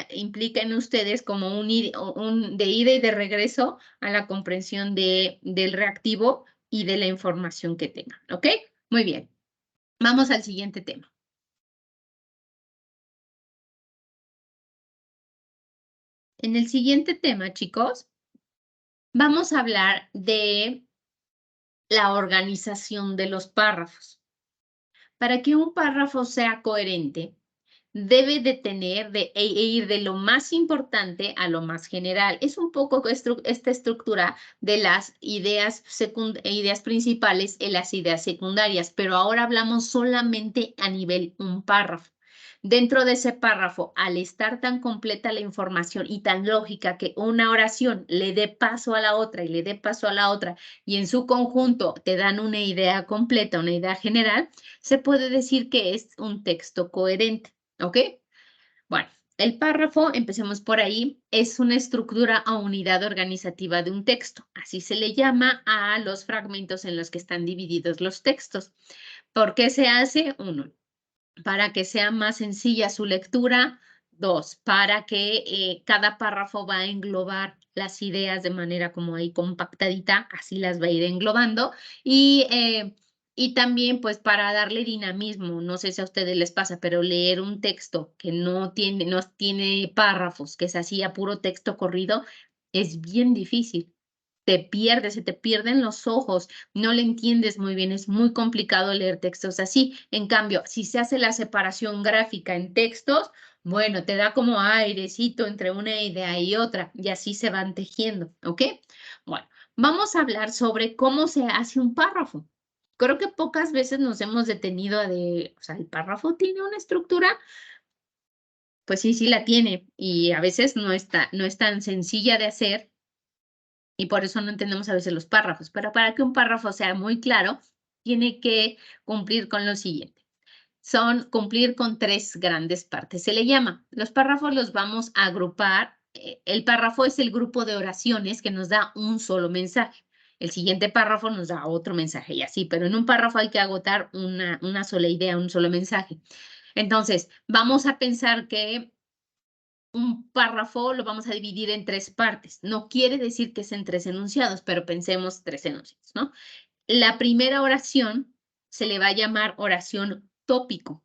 impliquen ustedes como de ida y de regreso a la comprensión del reactivo y de la información que tengan. ¿Ok? Muy bien. Vamos al siguiente tema. En el siguiente tema, chicos, vamos a hablar de la organización de los párrafos. Para que un párrafo sea coherente, debe de tener e ir de lo más importante a lo más general. Es un poco esta estructura de las ideas principales y las ideas secundarias, pero ahora hablamos solamente a nivel un párrafo. Dentro de ese párrafo, al estar tan completa la información y tan lógica que una oración le dé paso a la otra y le dé paso a la otra y en su conjunto te dan una idea completa, una idea general, se puede decir que es un texto coherente. ¿Ok? Bueno, el párrafo, empecemos por ahí, es una estructura o unidad organizativa de un texto. Así se le llama a los fragmentos en los que están divididos los textos. ¿Por qué se hace? 1, para que sea más sencilla su lectura. 2, para que cada párrafo va a englobar las ideas de manera como ahí compactadita, así las va a ir englobando. Y Y también, pues, para darle dinamismo, no sé si a ustedes les pasa, pero leer un texto que no tiene párrafos, que es así a puro texto corrido, es bien difícil. Te pierdes, se te pierden los ojos, no le entiendes muy bien, es muy complicado leer textos así. En cambio, si se hace la separación gráfica en textos, bueno, te da como airecito entre una idea y otra, y así se van tejiendo, ¿ok? Bueno, vamos a hablar sobre cómo se hace un párrafo. Creo que pocas veces nos hemos detenido o sea, ¿el párrafo tiene una estructura? Pues sí, sí la tiene, y a veces no es tan sencilla de hacer, y por eso no entendemos a veces los párrafos. Pero para que un párrafo sea muy claro, tiene que cumplir con lo siguiente. Cumplir con 3 grandes partes. Se le llama, los párrafos los vamos a agrupar. El párrafo es el grupo de oraciones que nos da un solo mensaje. El siguiente párrafo nos da otro mensaje y así, pero en un párrafo hay que agotar una sola idea, un solo mensaje. Entonces, vamos a pensar que un párrafo lo vamos a dividir en 3 partes. No quiere decir que es en 3 enunciados, pero pensemos 3 enunciados, ¿no? La primera oración se le va a llamar oración tópico.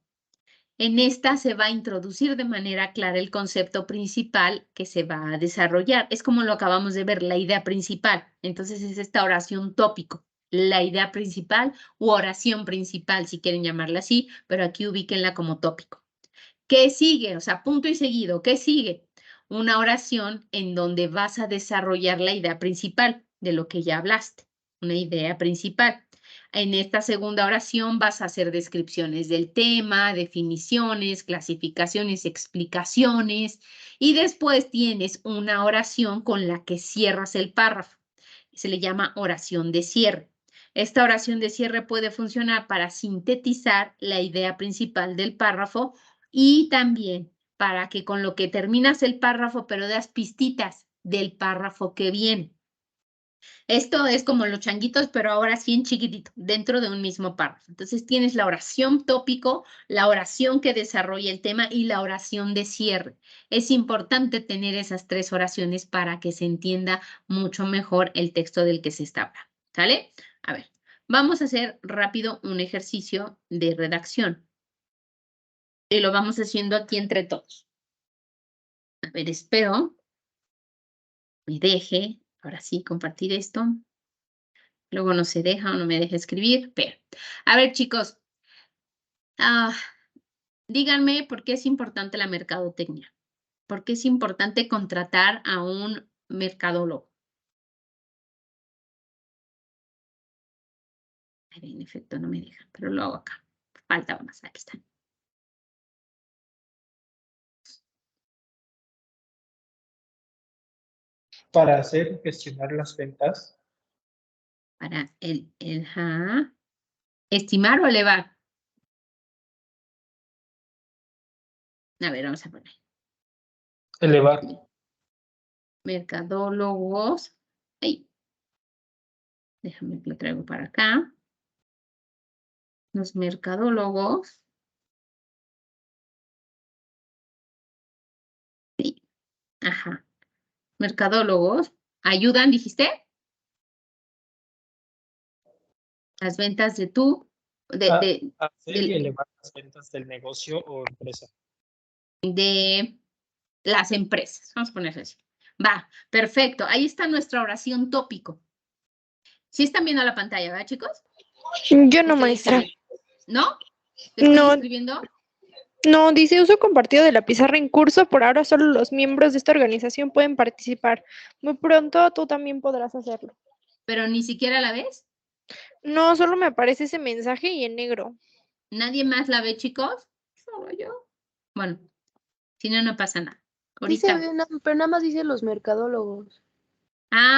En esta se va a introducir de manera clara el concepto principal que se va a desarrollar. Es como lo acabamos de ver, la idea principal. Entonces es esta oración tópico, la idea principal u oración principal, si quieren llamarla así, pero aquí ubíquenla como tópico. ¿Qué sigue? O sea, punto y seguido. ¿Qué sigue? Una oración en donde vas a desarrollar la idea principal de lo que ya hablaste, una idea principal. En esta segunda oración vas a hacer descripciones del tema, definiciones, clasificaciones, explicaciones, y después tienes una oración con la que cierras el párrafo. Se le llama oración de cierre. Esta oración de cierre puede funcionar para sintetizar la idea principal del párrafo y también para que con lo que terminas el párrafo, pero das pistitas del párrafo que viene. Esto es como los changuitos, pero ahora sí en chiquitito, dentro de un mismo párrafo. Entonces tienes la oración tópico, la oración que desarrolla el tema y la oración de cierre. Es importante tener esas 3 oraciones para que se entienda mucho mejor el texto del que se está hablando. ¿Sale? A ver, vamos a hacer rápido un ejercicio de redacción. Y lo vamos haciendo aquí entre todos. A ver, espero me deje, ahora sí, compartir esto. Luego no se deja o no me deja escribir, pero. A ver, chicos, díganme por qué es importante la mercadotecnia. ¿Por qué es importante contratar a un mercadólogo? Ay, en efecto, no me deja, pero lo hago acá. Falta más, aquí está. Para hacer y gestionar las ventas. Para estimar o elevar. A ver, vamos a poner. Elevar. Mercadólogos. Ay. Déjame que lo traigo para acá. Los mercadólogos. Sí. Ajá. Mercadólogos. ¿Ayudan, dijiste? Las ventas de Hacer y elevar las ventas del negocio o empresa. de las empresas. Vamos a ponerlo así. Va, perfecto. Ahí está nuestra oración tópico. ¿Sí están viendo la pantalla, verdad, chicos? Yo no, maestra. ¿No? ¿Te estoy escribiendo? No, dice uso compartido de la pizarra en curso. Por ahora solo los miembros de esta organización pueden participar. Muy pronto tú también podrás hacerlo. ¿Pero ni siquiera la ves? No, solo me aparece ese mensaje y en negro. ¿Nadie más la ve, chicos? Solo yo. Bueno, si no, no pasa nada. Dice, Ahorita. pero nada más dice los mercadólogos.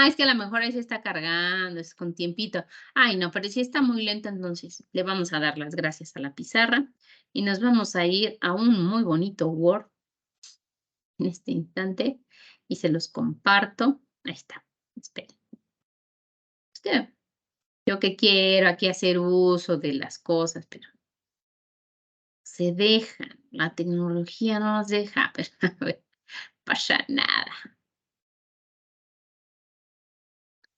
Es que a lo mejor ahí se está cargando, es con tiempito. Ay, no, pero si está muy lento, entonces le vamos a dar las gracias a la pizarra y nos vamos a ir a un muy bonito Word en este instante y se los comparto. Ahí está. Esperen. Es que yo que quiero aquí hacer uso de las cosas, pero se dejan. La tecnología no nos deja, pero a ver, pasa nada.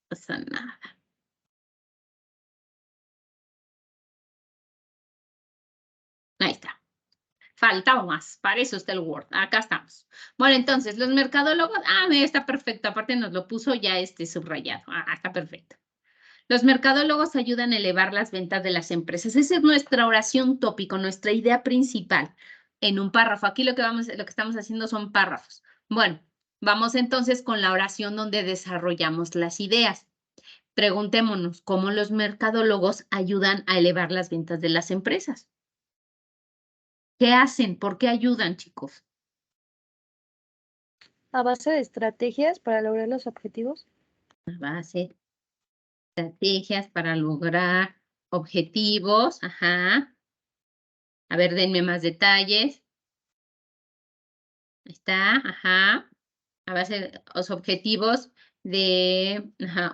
Pasa nada. Ahí está. Faltaba más, para eso está el Word. Acá estamos. Bueno, entonces, los mercadólogos, mira, está perfecto. Aparte nos lo puso ya subrayado. Está perfecto. Los mercadólogos ayudan a elevar las ventas de las empresas. Esa es nuestra oración tópico, nuestra idea principal en un párrafo. Aquí lo que estamos haciendo son párrafos. Bueno, vamos entonces con la oración donde desarrollamos las ideas. Preguntémonos, ¿cómo los mercadólogos ayudan a elevar las ventas de las empresas? ¿Qué hacen? ¿Por qué ayudan, chicos? A base de estrategias para lograr los objetivos. A base de estrategias para lograr objetivos. Ajá. A ver, denme más detalles. Ahí está, ajá. A base de los objetivos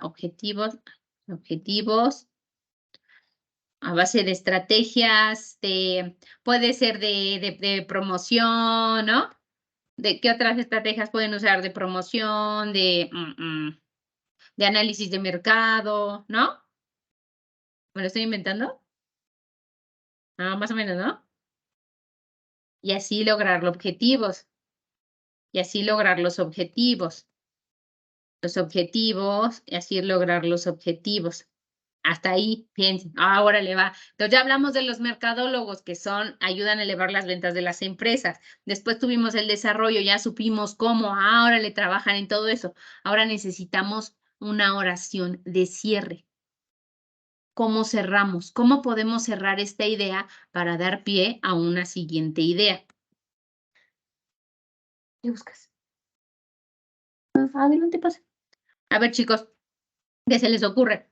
objetivos. A base de estrategias puede ser de promoción, ¿no? ¿De qué otras estrategias pueden usar? De promoción, de análisis de mercado, ¿no? ¿Me lo estoy inventando? Más o menos, ¿no? Y así lograr los objetivos. Y así lograr los objetivos. Y así lograr los objetivos. Hasta ahí, piensen. Ahora le va. Entonces ya hablamos de los mercadólogos que ayudan a elevar las ventas de las empresas. Después tuvimos el desarrollo, ya supimos cómo ahora le trabajan en todo eso. Ahora necesitamos una oración de cierre. ¿Cómo cerramos? ¿Cómo podemos cerrar esta idea para dar pie a una siguiente idea? ¿Qué buscas? Adelante, pasa. A ver, chicos, ¿qué se les ocurre?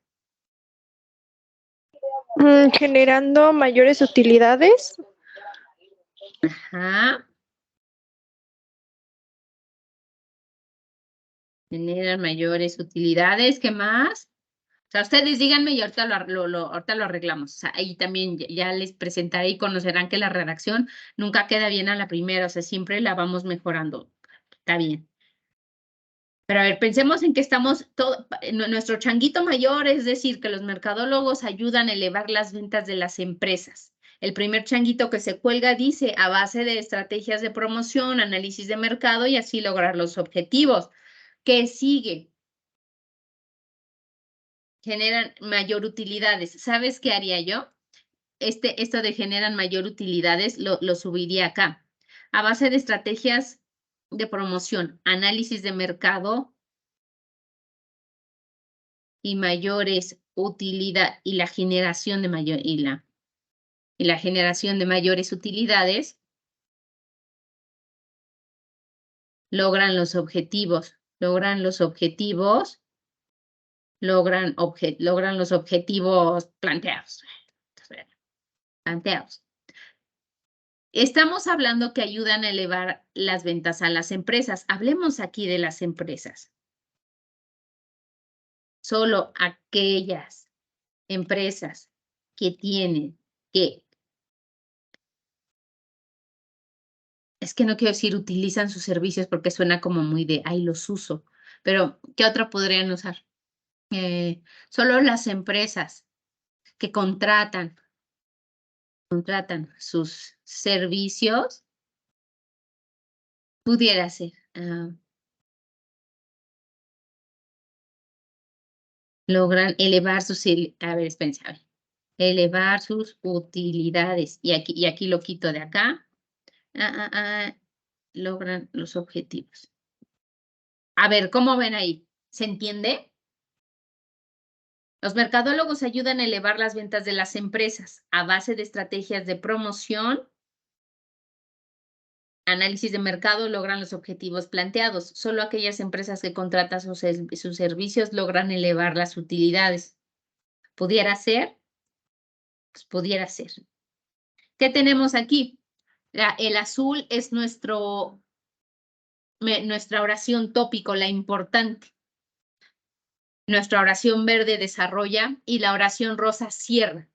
Generando mayores utilidades. Ajá. Generan mayores utilidades. ¿Qué más? O sea, ustedes díganme y ahorita ahorita lo arreglamos. O sea, ahí también ya les presentaré y conocerán que la redacción nunca queda bien a la primera. O sea, siempre la vamos mejorando. Está bien. Pero a ver, pensemos en que estamos nuestro changuito mayor, es decir, que los mercadólogos ayudan a elevar las ventas de las empresas. El primer changuito que se cuelga dice, a base de estrategias de promoción, análisis de mercado y así lograr los objetivos. ¿Qué sigue? Generan mayor utilidades. ¿Sabes qué haría yo? Esto de generan mayor utilidades lo subiría acá. A base de estrategias de promoción, análisis de mercado y mayores utilidades y la generación de la generación de mayores utilidades logran los objetivos planteados. Estamos hablando que ayudan a elevar las ventas a las empresas. Hablemos aquí de las empresas. Solo aquellas empresas que es que no quiero decir utilizan sus servicios porque suena como muy de, ay, los uso. Pero, ¿qué otra podrían usar? Solo las empresas que contratan sus servicios, pudiera ser. Logran elevar elevar sus utilidades. Y aquí lo quito de acá. Logran los objetivos. A ver, ¿cómo ven ahí? ¿Se entiende? Los mercadólogos ayudan a elevar las ventas de las empresas a base de estrategias de promoción, análisis de mercado, logran los objetivos planteados. Solo aquellas empresas que contratan sus servicios logran elevar las utilidades. ¿Pudiera ser? Pues pudiera ser. ¿Qué tenemos aquí? El azul es nuestra oración tópico, la importante. Nuestra oración verde desarrolla y la oración rosa cierra.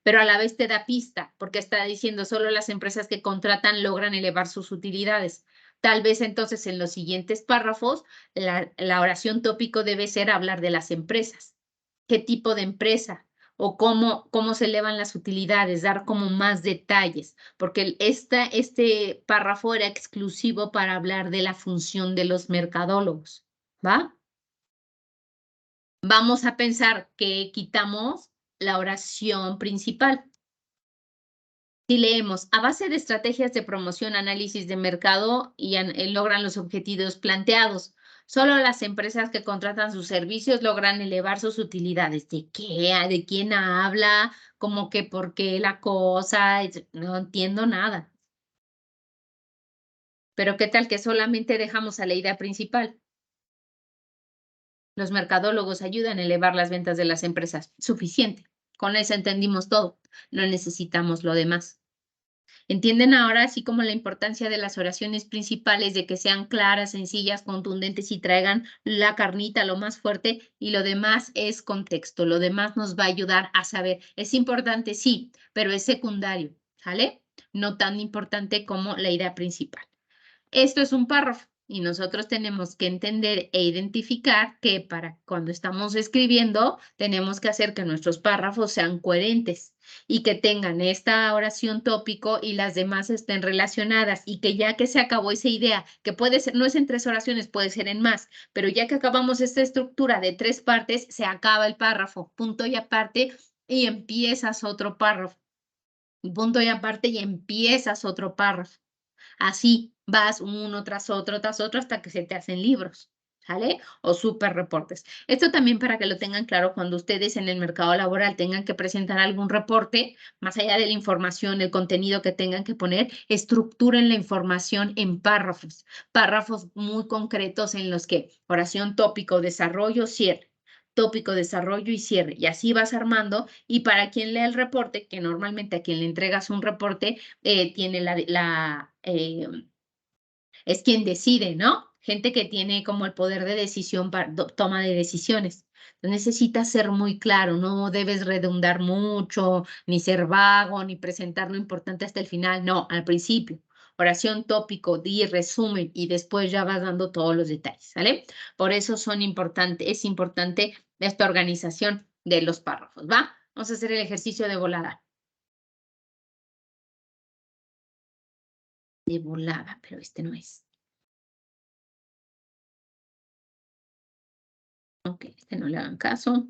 Pero a la vez te da pista, porque está diciendo solo las empresas que contratan logran elevar sus utilidades. Tal vez entonces en los siguientes párrafos la oración tópico debe ser hablar de las empresas. ¿Qué tipo de empresa? o cómo se elevan las utilidades, dar como más detalles, porque este párrafo era exclusivo para hablar de la función de los mercadólogos, ¿va? Vamos a pensar que quitamos la oración principal. Si leemos, a base de estrategias de promoción, análisis de mercado y logran los objetivos planteados. Solo las empresas que contratan sus servicios logran elevar sus utilidades. ¿De qué? ¿De quién habla? ¿Cómo que por qué la cosa? No entiendo nada. Pero ¿qué tal que solamente dejamos a la idea principal? Los mercadólogos ayudan a elevar las ventas de las empresas. Suficiente. Con eso entendimos todo. No necesitamos lo demás. ¿Entienden ahora así como la importancia de las oraciones principales, de que sean claras, sencillas, contundentes y traigan la carnita lo más fuerte? Y lo demás es contexto, lo demás nos va a ayudar a saber. Es importante, sí, pero es secundario, ¿sale? No tan importante como la idea principal. Esto es un párrafo y nosotros tenemos que entender e identificar que para cuando estamos escribiendo tenemos que hacer que nuestros párrafos sean coherentes y que tengan esta oración tópico y las demás estén relacionadas, y que ya que se acabó esa idea, que puede ser, no es en 3 oraciones, puede ser en más, pero ya que acabamos esta estructura de 3 partes, se acaba el párrafo, punto y aparte, y empiezas otro párrafo. Punto y aparte y empiezas otro párrafo. Así vas uno tras otro, hasta que se te hacen libros, ¿sale? O super reportes. Esto también para que lo tengan claro cuando ustedes en el mercado laboral tengan que presentar algún reporte, más allá de la información, el contenido que tengan que poner, estructuren la información en párrafos, párrafos muy concretos en los que oración, tópico, desarrollo, cierre. Tópico, desarrollo y cierre. Y así vas armando. Y para quien lea el reporte, que normalmente a quien le entregas un reporte, tiene es quien decide, ¿no? Gente que tiene como el poder de decisión, toma de decisiones. Entonces necesitas ser muy claro, no debes redundar mucho, ni ser vago, ni presentar lo importante hasta el final. No, al principio. Oración, tópico, di, resumen, y después ya vas dando todos los detalles, ¿sale? Por eso es importante esta organización de los párrafos, ¿va? Vamos a hacer el ejercicio de volada. De volada, pero este no es. Ok, este no le hagan caso.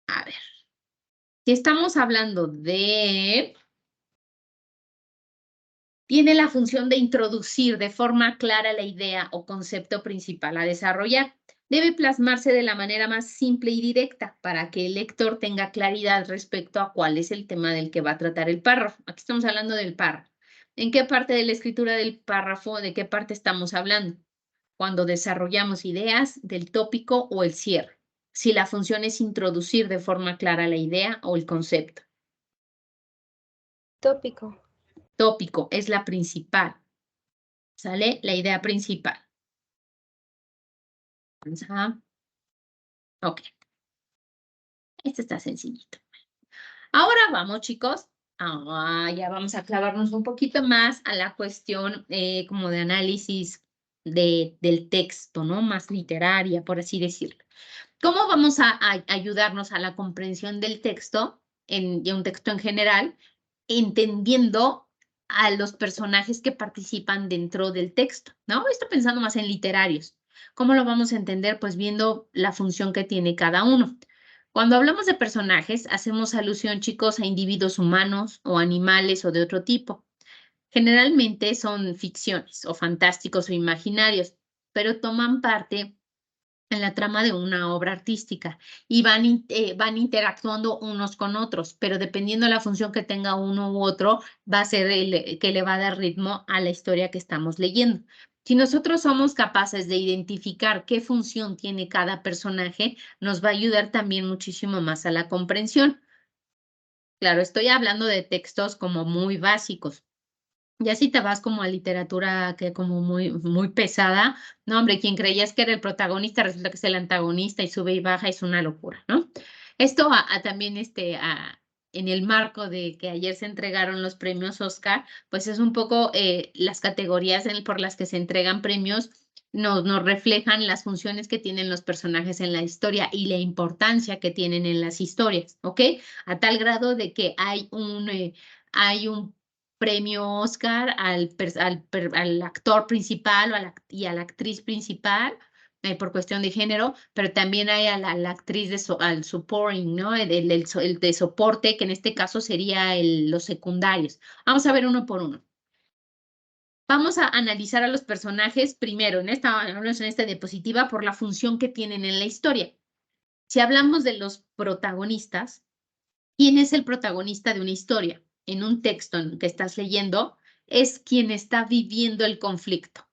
A ver. Si estamos hablando de... Tiene la función de introducir de forma clara la idea o concepto principal a desarrollar. Debe plasmarse de la manera más simple y directa para que el lector tenga claridad respecto a cuál es el tema del que va a tratar el párrafo. Aquí estamos hablando del párrafo. ¿En qué parte de la escritura del párrafo, de qué parte estamos hablando? Cuando desarrollamos ideas, del tópico o el cierre. Si la función es introducir de forma clara la idea o el concepto. Tópico. Tópico es la principal. ¿Sale? La idea principal. Ok. Este está sencillito. Ahora vamos, chicos. Ya vamos a clavarnos un poquito más a la cuestión como de análisis del texto, ¿no? Más literaria, por así decirlo. ¿Cómo vamos a ayudarnos a la comprensión del texto, de un texto en general, entendiendo a los personajes que participan dentro del texto, ¿no? Estoy pensando más en literarios. ¿Cómo lo vamos a entender? Pues viendo la función que tiene cada uno. Cuando hablamos de personajes, hacemos alusión, chicos, a individuos humanos o animales o de otro tipo. Generalmente son ficciones o fantásticos o imaginarios, pero toman parte en la trama de una obra artística y van interactuando unos con otros, pero dependiendo de la función que tenga uno u otro, va a ser el que le va a dar ritmo a la historia que estamos leyendo. Si nosotros somos capaces de identificar qué función tiene cada personaje, nos va a ayudar también muchísimo más a la comprensión. Claro, estoy hablando de textos como muy básicos. Ya si te vas como a literatura que como muy pesada, no, hombre, quien creías que era el protagonista resulta que es el antagonista y sube y baja, es una locura, ¿no? Esto también en el marco de que ayer se entregaron los premios Oscar, pues es un poco las categorías por las que se entregan premios nos reflejan las funciones que tienen los personajes en la historia y la importancia que tienen en las historias, ¿ok? A tal grado de que hay un premio Oscar al actor principal y a la actriz principal por cuestión de género, pero también hay a la actriz al supporting, ¿no? El de soporte, que en este caso sería los secundarios. Vamos a ver uno por uno. Vamos a analizar a los personajes primero en esta diapositiva por la función que tienen en la historia. Si hablamos de los protagonistas, ¿quién es el protagonista de una historia? En un texto que estás leyendo, es quien está viviendo el conflicto,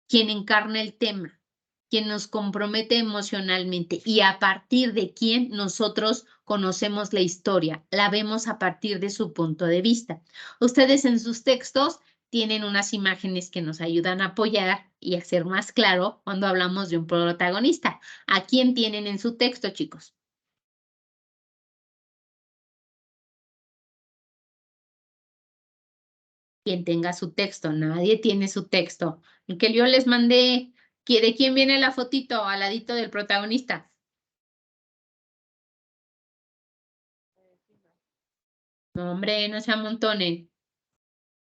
quien encarna el tema, quien nos compromete emocionalmente y a partir de quién nosotros conocemos la historia, la vemos a partir de su punto de vista. Ustedes en sus textos tienen unas imágenes que nos ayudan a apoyar y a hacer más claro cuando hablamos de un protagonista. ¿A quién tienen en su texto, chicos? Quien tenga su texto, nadie tiene su texto. El que yo les mandé, ¿de quién viene la fotito al ladito del protagonista? No, hombre, no se amontonen.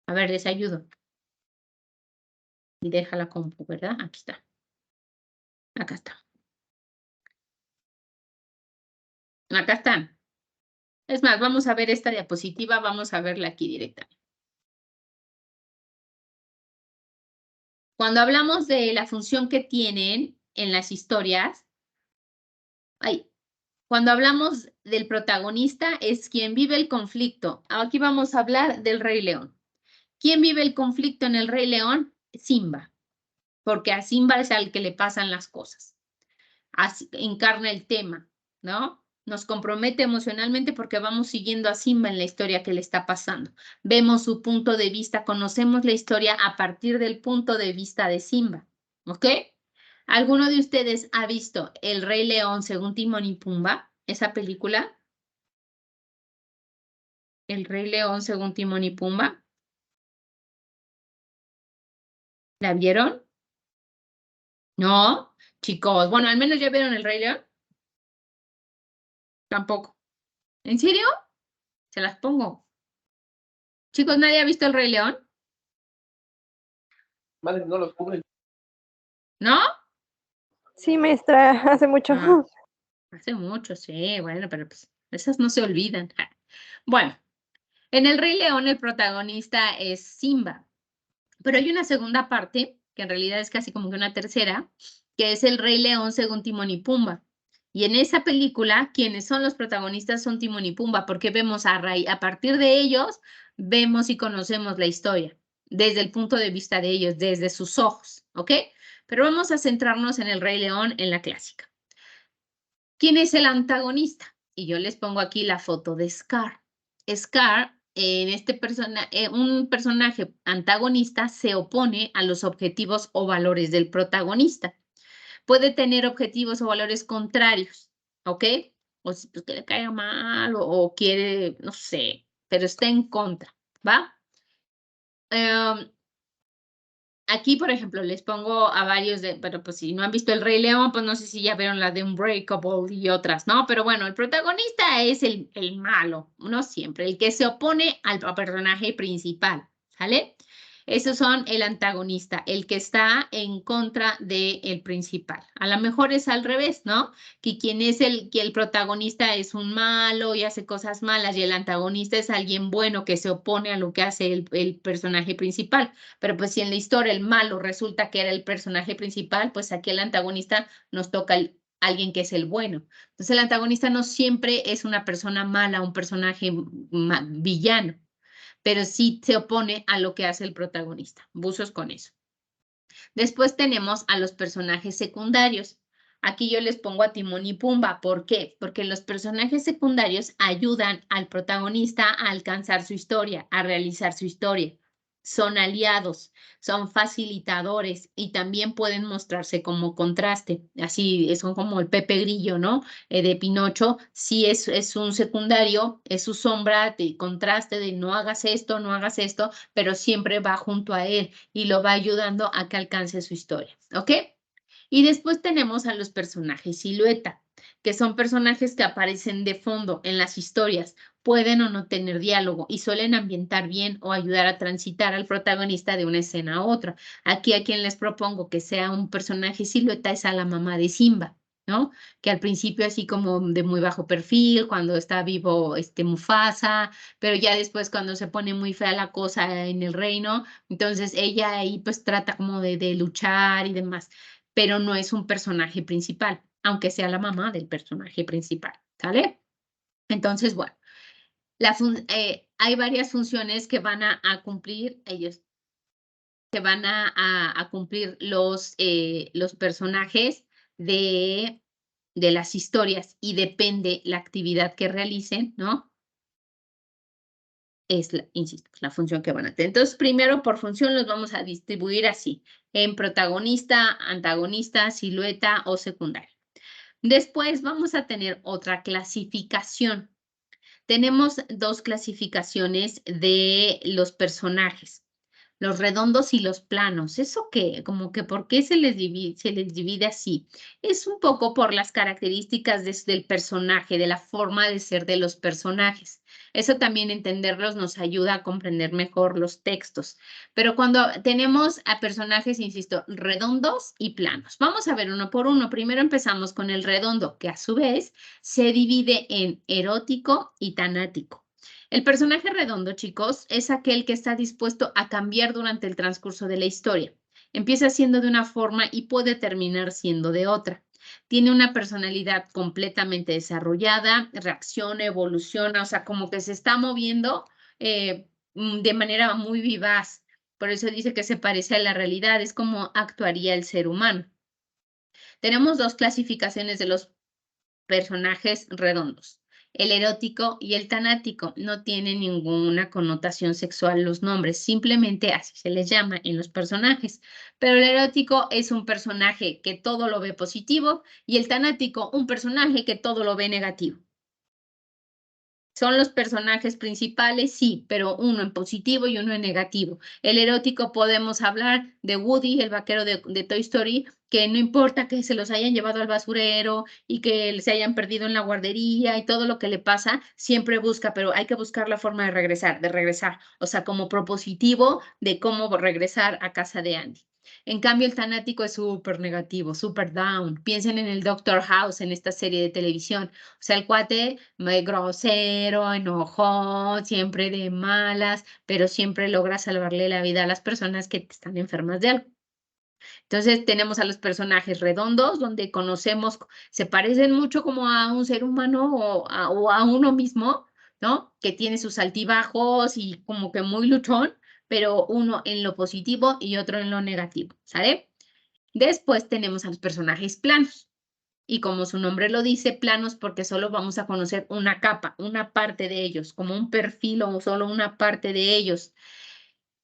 A ver, les ayudo. Y deja la compu, ¿verdad? Aquí está. Acá está. Acá están. Es más, vamos a ver esta diapositiva, vamos a verla aquí directamente. Cuando hablamos de la función que tienen en las historias, cuando hablamos del protagonista es quien vive el conflicto. Aquí vamos a hablar del Rey León. ¿Quién vive el conflicto en el Rey León? Simba, porque a Simba es al que le pasan las cosas. Así, encarna el tema, ¿no? Nos compromete emocionalmente porque vamos siguiendo a Simba en la historia que le está pasando. Vemos su punto de vista, conocemos la historia a partir del punto de vista de Simba, ¿ok? ¿Alguno de ustedes ha visto El Rey León según Timón y Pumba? ¿Esa película? El Rey León según Timón y Pumba. ¿La vieron? ¿No? Chicos, bueno, al menos ya vieron El Rey León. Tampoco. ¿En serio? Se las pongo. Chicos, ¿nadie ha visto El Rey León? Madre, no los cubren. ¿No? Sí, maestra, hace mucho. Ah, hace mucho, sí, bueno, pero pues esas no se olvidan. Bueno, en El Rey León el protagonista es Simba, pero hay una segunda parte, que en realidad es casi como que una tercera, que es El Rey León según Timón y Pumba. Y en esa película, quienes son los protagonistas son Timón y Pumba, porque vemos a partir de ellos, vemos y conocemos la historia, desde el punto de vista de ellos, desde sus ojos, ¿ok? Pero vamos a centrarnos en El Rey León, en la clásica. ¿Quién es el antagonista? Y yo les pongo aquí la foto de Scar. Scar, un personaje antagonista, se opone a los objetivos o valores del protagonista. Puede tener objetivos o valores contrarios, ¿ok? O si pues, que le caiga mal o quiere, no sé, pero está en contra, ¿va? Aquí, por ejemplo, les pongo a varios pero pues si no han visto El Rey León, pues no sé si ya vieron la de Unbreakable y otras, ¿no? Pero bueno, el protagonista es el malo, no siempre, el que se opone al personaje principal, ¿sale? Esos son el antagonista, el que está en contra del principal. A lo mejor es al revés, ¿no? Que el protagonista es un malo y hace cosas malas y el antagonista es alguien bueno que se opone a lo que hace el personaje principal. Pero pues si en la historia el malo resulta que era el personaje principal, pues aquí el antagonista nos toca alguien que es el bueno. Entonces el antagonista no siempre es una persona mala, un personaje villano, pero sí se opone a lo que hace el protagonista. Buzos con eso. Después tenemos a los personajes secundarios. Aquí yo les pongo a Timón y Pumba. ¿Por qué? Porque los personajes secundarios ayudan al protagonista a alcanzar su historia, a realizar su historia. son aliados, son facilitadores y también pueden mostrarse como contraste. Así son como el Pepe Grillo, ¿no? De Pinocho, sí es un secundario, es su sombra de contraste de no hagas esto, no hagas esto, pero siempre va junto a él y lo va ayudando a que alcance su historia, ¿ok? Y después tenemos a los personajes silueta, que son personajes que aparecen de fondo en las historias, pueden o no tener diálogo y suelen ambientar bien o ayudar a transitar al protagonista de una escena a otra. Aquí a quien les propongo que sea un personaje silueta es a la mamá de Simba, ¿no? Que al principio así como de muy bajo perfil, cuando está vivo Mufasa, pero ya después cuando se pone muy fea la cosa en el reino, entonces ella ahí pues trata como de luchar y demás, pero no es un personaje principal, aunque sea la mamá del personaje principal, ¿sale? Entonces, bueno, hay varias funciones que van a cumplir ellos, que van a cumplir los personajes de las historias y depende la actividad que realicen, ¿no? Es, insisto, la función que van a tener. Entonces, primero por función los vamos a distribuir así, en protagonista, antagonista, silueta o secundario. Después vamos a tener otra clasificación. Tenemos dos clasificaciones de los personajes, los redondos y los planos. ¿Eso qué? Como que ¿por qué se les divide así? Es un poco por las características del personaje, de la forma de ser de los personajes. Eso también entenderlos nos ayuda a comprender mejor los textos. Pero cuando tenemos a personajes, insisto, redondos y planos. Vamos a ver uno por uno. Primero empezamos con el redondo, que a su vez se divide en erótico y tanático. El personaje redondo, chicos, es aquel que está dispuesto a cambiar durante el transcurso de la historia. Empieza siendo de una forma y puede terminar siendo de otra. Tiene una personalidad completamente desarrollada, reacciona, evoluciona, o sea, como que se está moviendo de manera muy vivaz. Por eso dice que se parece a la realidad, es como actuaría el ser humano. Tenemos dos clasificaciones de los personajes redondos. El erótico y el tanático no tienen ninguna connotación sexual los nombres, simplemente así se les llama en los personajes. Pero el erótico es un personaje que todo lo ve positivo y el tanático un personaje que todo lo ve negativo. ¿Son los personajes principales? Sí, pero uno en positivo y uno en negativo. El erótico podemos hablar de Woody, el vaquero de Toy Story, que no importa que se los hayan llevado al basurero y que se hayan perdido en la guardería y todo lo que le pasa, siempre busca, pero hay que buscar la forma de regresar. O sea, como propositivo de cómo regresar a casa de Andy. En cambio, el tanático es súper negativo, súper down. Piensen en el Doctor House, en esta serie de televisión. O sea, el cuate muy grosero, enojón, siempre de malas, pero siempre logra salvarle la vida a las personas que están enfermas de algo. Entonces tenemos a los personajes redondos, donde conocemos, se parecen mucho como a un ser humano o a uno mismo, ¿no? Que tiene sus altibajos y como que muy luchón, pero uno en lo positivo y otro en lo negativo, ¿sale? Después tenemos a los personajes planos. Y como su nombre lo dice, planos porque solo vamos a conocer una capa, una parte de ellos, como un perfil o solo una parte de ellos.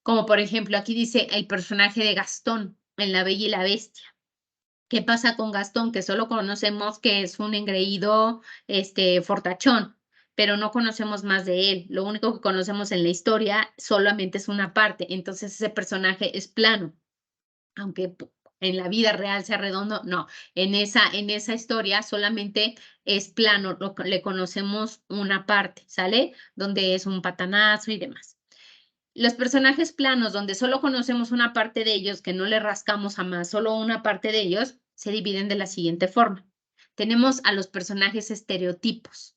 Como por ejemplo, aquí dice el personaje de Gastón en La Bella y la Bestia. ¿Qué pasa con Gastón? Que solo conocemos que es un engreído, fortachón, pero no conocemos más de él. Lo único que conocemos en la historia solamente es una parte. Entonces ese personaje es plano, aunque en la vida real sea redondo, no. En esa historia solamente es plano, le conocemos una parte, ¿sale? Donde es un patanazo y demás. Los personajes planos, donde solo conocemos una parte de ellos, que no le rascamos a más, solo una parte de ellos, se dividen de la siguiente forma. Tenemos a los personajes estereotipos.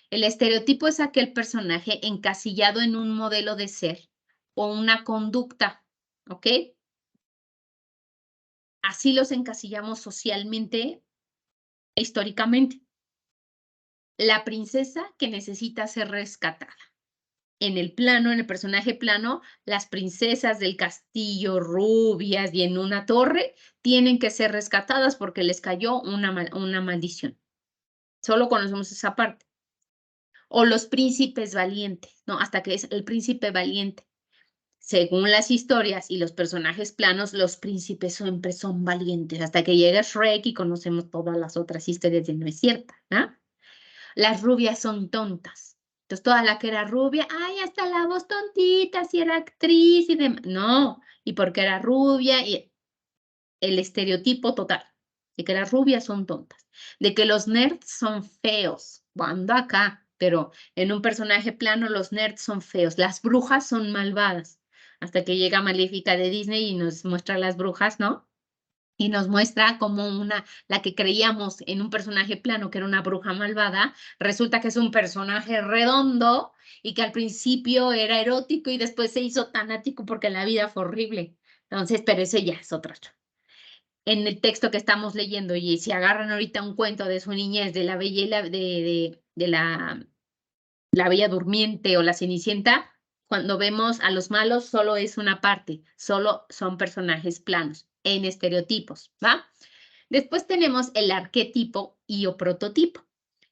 El estereotipo es aquel personaje encasillado en un modelo de ser o una conducta, ¿ok? Así los encasillamos socialmente e históricamente. La princesa que necesita ser rescatada. En el personaje plano, las princesas del castillo rubias y en una torre tienen que ser rescatadas porque les cayó una maldición. Solo conocemos esa parte. O los príncipes valientes, ¿no? Hasta que es el príncipe valiente. según las historias y los personajes planos, los príncipes siempre son valientes, hasta que llega Shrek y conocemos todas las otras historias de no es cierta, ¿no? Las rubias son tontas. Entonces, toda la que era rubia, ay, hasta la voz tontita, si era actriz y demás. No, y porque era rubia, y el estereotipo total, de que las rubias son tontas, de que los nerds son feos, cuando acá, pero en un personaje plano los nerds son feos, las brujas son malvadas, hasta que llega Maléfica de Disney y nos muestra las brujas, ¿no? Y nos muestra como la que creíamos en un personaje plano, que era una bruja malvada, resulta que es un personaje redondo y que al principio era erótico y después se hizo tanático porque la vida fue horrible. Entonces, pero eso ya es otra. En el texto que estamos leyendo, y si agarran ahorita un cuento de su niñez, de la Bella y la Bella Durmiente o la Cenicienta, cuando vemos a los malos solo es una parte, solo son personajes planos, en estereotipos, ¿va? Después tenemos el arquetipo y o prototipo.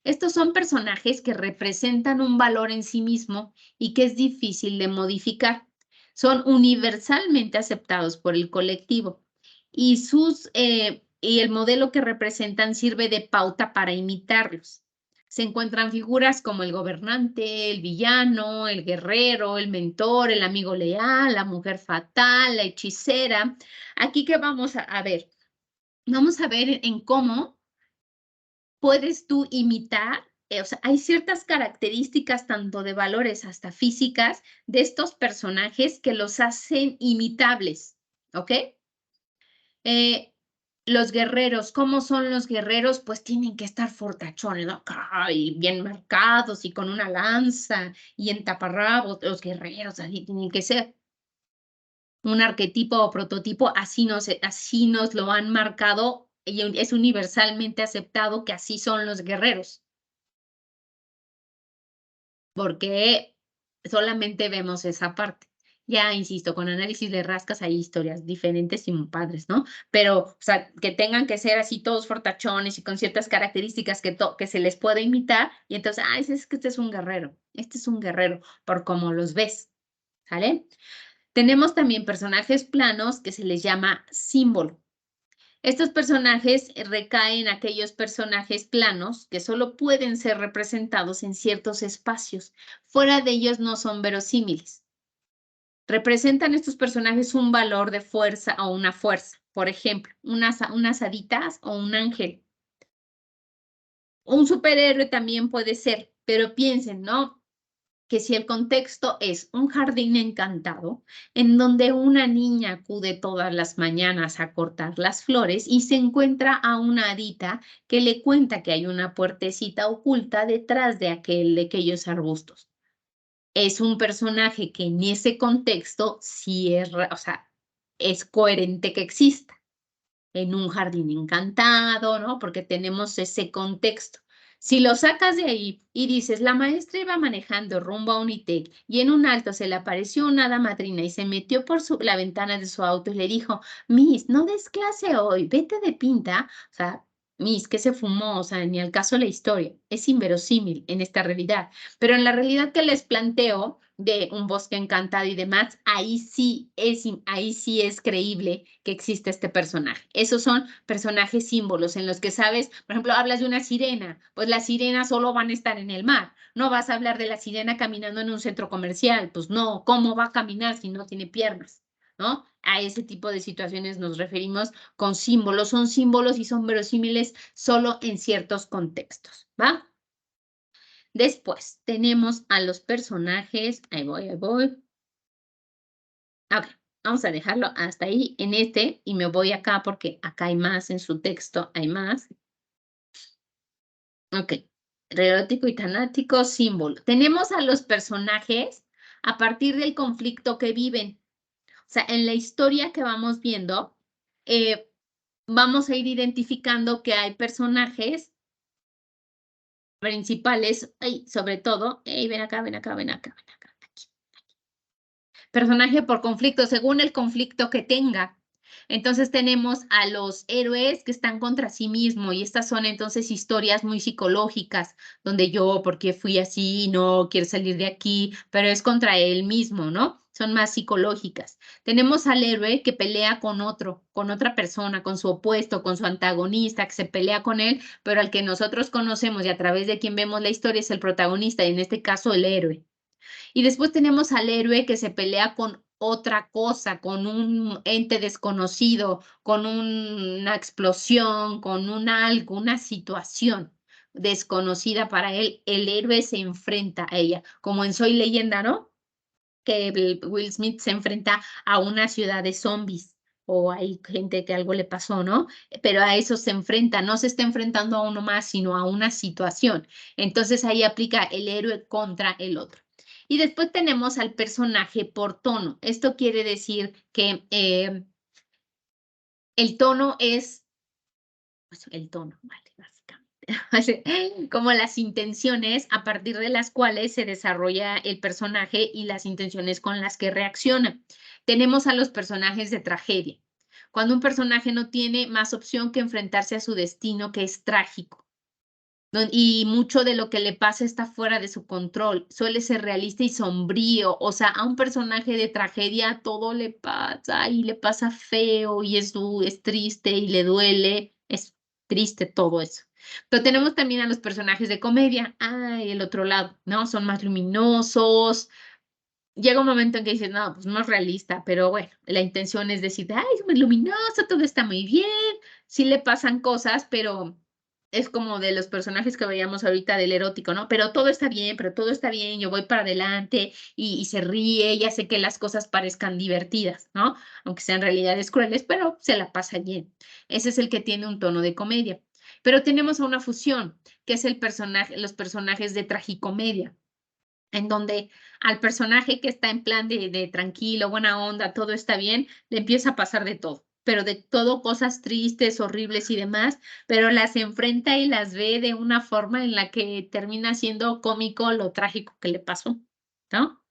Estos son personajes que representan un valor en sí mismo y que es difícil de modificar. Son universalmente aceptados por el colectivo y el modelo que representan sirve de pauta para imitarlos. Se encuentran figuras como el gobernante, el villano, el guerrero, el mentor, el amigo leal, la mujer fatal, la hechicera. Aquí que vamos a ver. Vamos a ver en cómo puedes tú imitar, o sea, hay ciertas características, tanto de valores hasta físicas, de estos personajes que los hacen imitables, ¿ok? Los guerreros, ¿cómo son los guerreros? Pues tienen que estar fortachones, ¿no? Y bien marcados y con una lanza y en taparrabos, los guerreros así tienen que ser. Un arquetipo o prototipo, así nos lo han marcado y es universalmente aceptado que así son los guerreros. Porque solamente vemos esa parte. Ya, insisto, con análisis de rascas hay historias diferentes y muy padres, ¿no? Pero, o sea, que tengan que ser así todos fortachones y con ciertas características que se les puede imitar, y entonces, es que este es un guerrero, por cómo los ves, ¿sale? Tenemos también personajes planos que se les llama símbolo. Estos personajes recaen en aquellos personajes planos que solo pueden ser representados en ciertos espacios. Fuera de ellos no son verosímiles. Representan estos personajes un valor de fuerza o una fuerza. Por ejemplo, unas haditas o un ángel. Un superhéroe también puede ser, pero piensen, ¿no? Que si el contexto es un jardín encantado, en donde una niña acude todas las mañanas a cortar las flores y se encuentra a una hadita que le cuenta que hay una puertecita oculta detrás de aquellos arbustos. Es un personaje que en ese contexto sí es coherente que exista. En un jardín encantado, ¿no? Porque tenemos ese contexto. Si lo sacas de ahí y dices, la maestra iba manejando rumbo a Unitec y en un alto se le apareció una hada madrina y se metió por la ventana de su auto y le dijo, Miss, no des clase hoy, vete de pinta. O sea, Miss, ¿qué se fumó? O sea, ni al caso la historia. Es inverosímil en esta realidad. Pero en la realidad que les planteo de un bosque encantado y demás, ahí sí es creíble que existe este personaje. Esos son personajes símbolos en los que sabes, por ejemplo, hablas de una sirena, pues las sirenas solo van a estar en el mar. No vas a hablar de la sirena caminando en un centro comercial, pues no, ¿cómo va a caminar si no tiene piernas? ¿No? A ese tipo de situaciones nos referimos con símbolos. Son símbolos y son verosímiles solo en ciertos contextos, ¿va? Después tenemos a los personajes. Ahí voy. Ok, vamos a dejarlo hasta ahí en este y me voy acá porque acá hay más en su texto, hay más. Ok, erótico y tanático, símbolo. Tenemos a los personajes a partir del conflicto que viven. O sea, en la historia que vamos viendo, vamos a ir identificando que hay personajes principales, sobre todo, ven acá. Aquí. Personaje por conflicto, según el conflicto que tenga. Entonces tenemos a los héroes que están contra sí mismos y estas son entonces historias muy psicológicas, donde yo, ¿por qué fui así? No quiero salir de aquí, pero es contra él mismo, ¿no? O son más psicológicas. Tenemos al héroe que pelea con otra persona, con su opuesto, con su antagonista, que se pelea con él, pero al que nosotros conocemos y a través de quien vemos la historia es el protagonista, y en este caso el héroe. Y después tenemos al héroe que se pelea con otra cosa, con un ente desconocido, con una explosión, con un algo, una situación desconocida para él. El héroe se enfrenta a ella, como en Soy Leyenda, ¿no? Que Will Smith se enfrenta a una ciudad de zombies o hay gente que algo le pasó, ¿no? Pero a eso se enfrenta, no se está enfrentando a uno más, sino a una situación. Entonces ahí aplica el héroe contra el otro. Y después tenemos al personaje por tono. Esto quiere decir que el tono es, pues el tono, vale, básicamente, como las intenciones a partir de las cuales se desarrolla el personaje y las intenciones con las que reacciona. Tenemos a los personajes de tragedia. Cuando un personaje no tiene más opción que enfrentarse a su destino, que es trágico. Y mucho de lo que le pasa está fuera de su control, suele ser realista y sombrío, o sea, a un personaje de tragedia todo le pasa y le pasa feo y es triste y le duele, es triste todo eso. Pero tenemos también a los personajes de comedia, el otro lado, ¿no? Son más luminosos. Llega un momento en que dices, no, pues no es realista, pero bueno, la intención es decir, es muy luminoso, todo está muy bien, sí le pasan cosas, pero es como de los personajes que veíamos ahorita del erótico, ¿no? Pero todo está bien, yo voy para adelante y se ríe y hace que las cosas parezcan divertidas, ¿no? Aunque sean realidades crueles, pero se la pasa bien. Ese es el que tiene un tono de comedia. Pero tenemos a una fusión, que es los personajes de tragicomedia, en donde al personaje que está en plan de tranquilo, buena onda, todo está bien, le empieza a pasar de todo, pero de todo cosas tristes, horribles y demás, pero las enfrenta y las ve de una forma en la que termina siendo cómico lo trágico que le pasó, ¿no?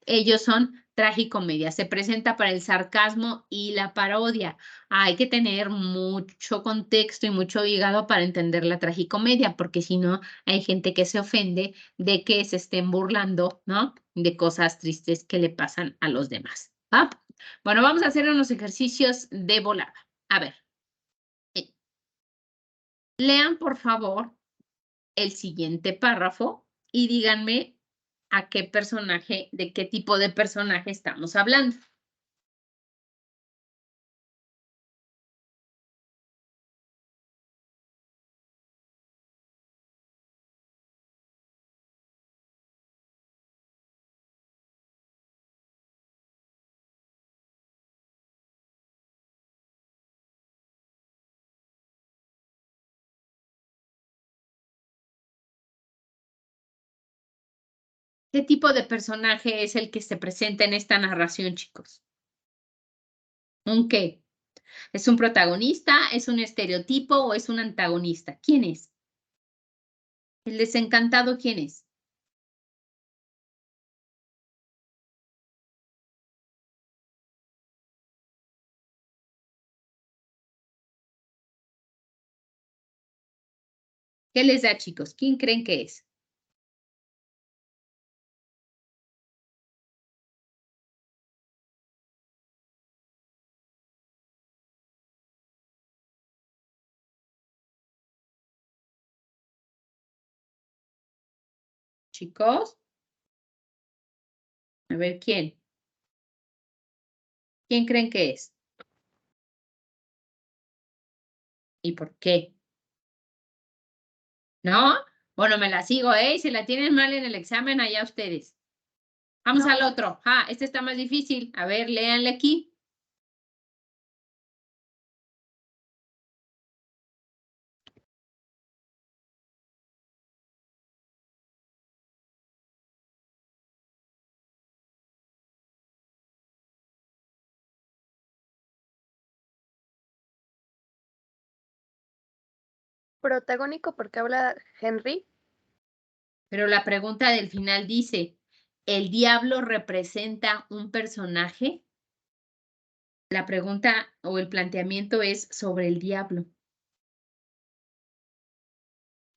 Ellos son tragicomedia, se presenta para el sarcasmo y la parodia. Hay que tener mucho contexto y mucho hígado para entender la tragicomedia, porque si no, hay gente que se ofende de que se estén burlando, ¿no? De cosas tristes que le pasan a los demás. ¿Va? Bueno, vamos a hacer unos ejercicios de volada. A ver. Lean, por favor, el siguiente párrafo y díganme a qué personaje, de qué tipo de personaje estamos hablando. ¿Qué tipo de personaje es el que se presenta en esta narración, chicos? ¿Un qué? ¿Es un protagonista? ¿Es un estereotipo o es un antagonista? ¿Quién es? ¿El desencantado quién es? ¿Qué les da, chicos? ¿Quién creen que es? Chicos, a ver, ¿quién? ¿Quién creen que es? ¿Y por qué? ¿No? Bueno, me la sigo, ¿eh? Si la tienen mal en el examen, allá ustedes. Vamos al otro. Este está más difícil. A ver, léanle aquí. Protagónico porque habla Henry. Pero la pregunta del final dice, ¿el diablo representa un personaje? La pregunta o el planteamiento es sobre el diablo.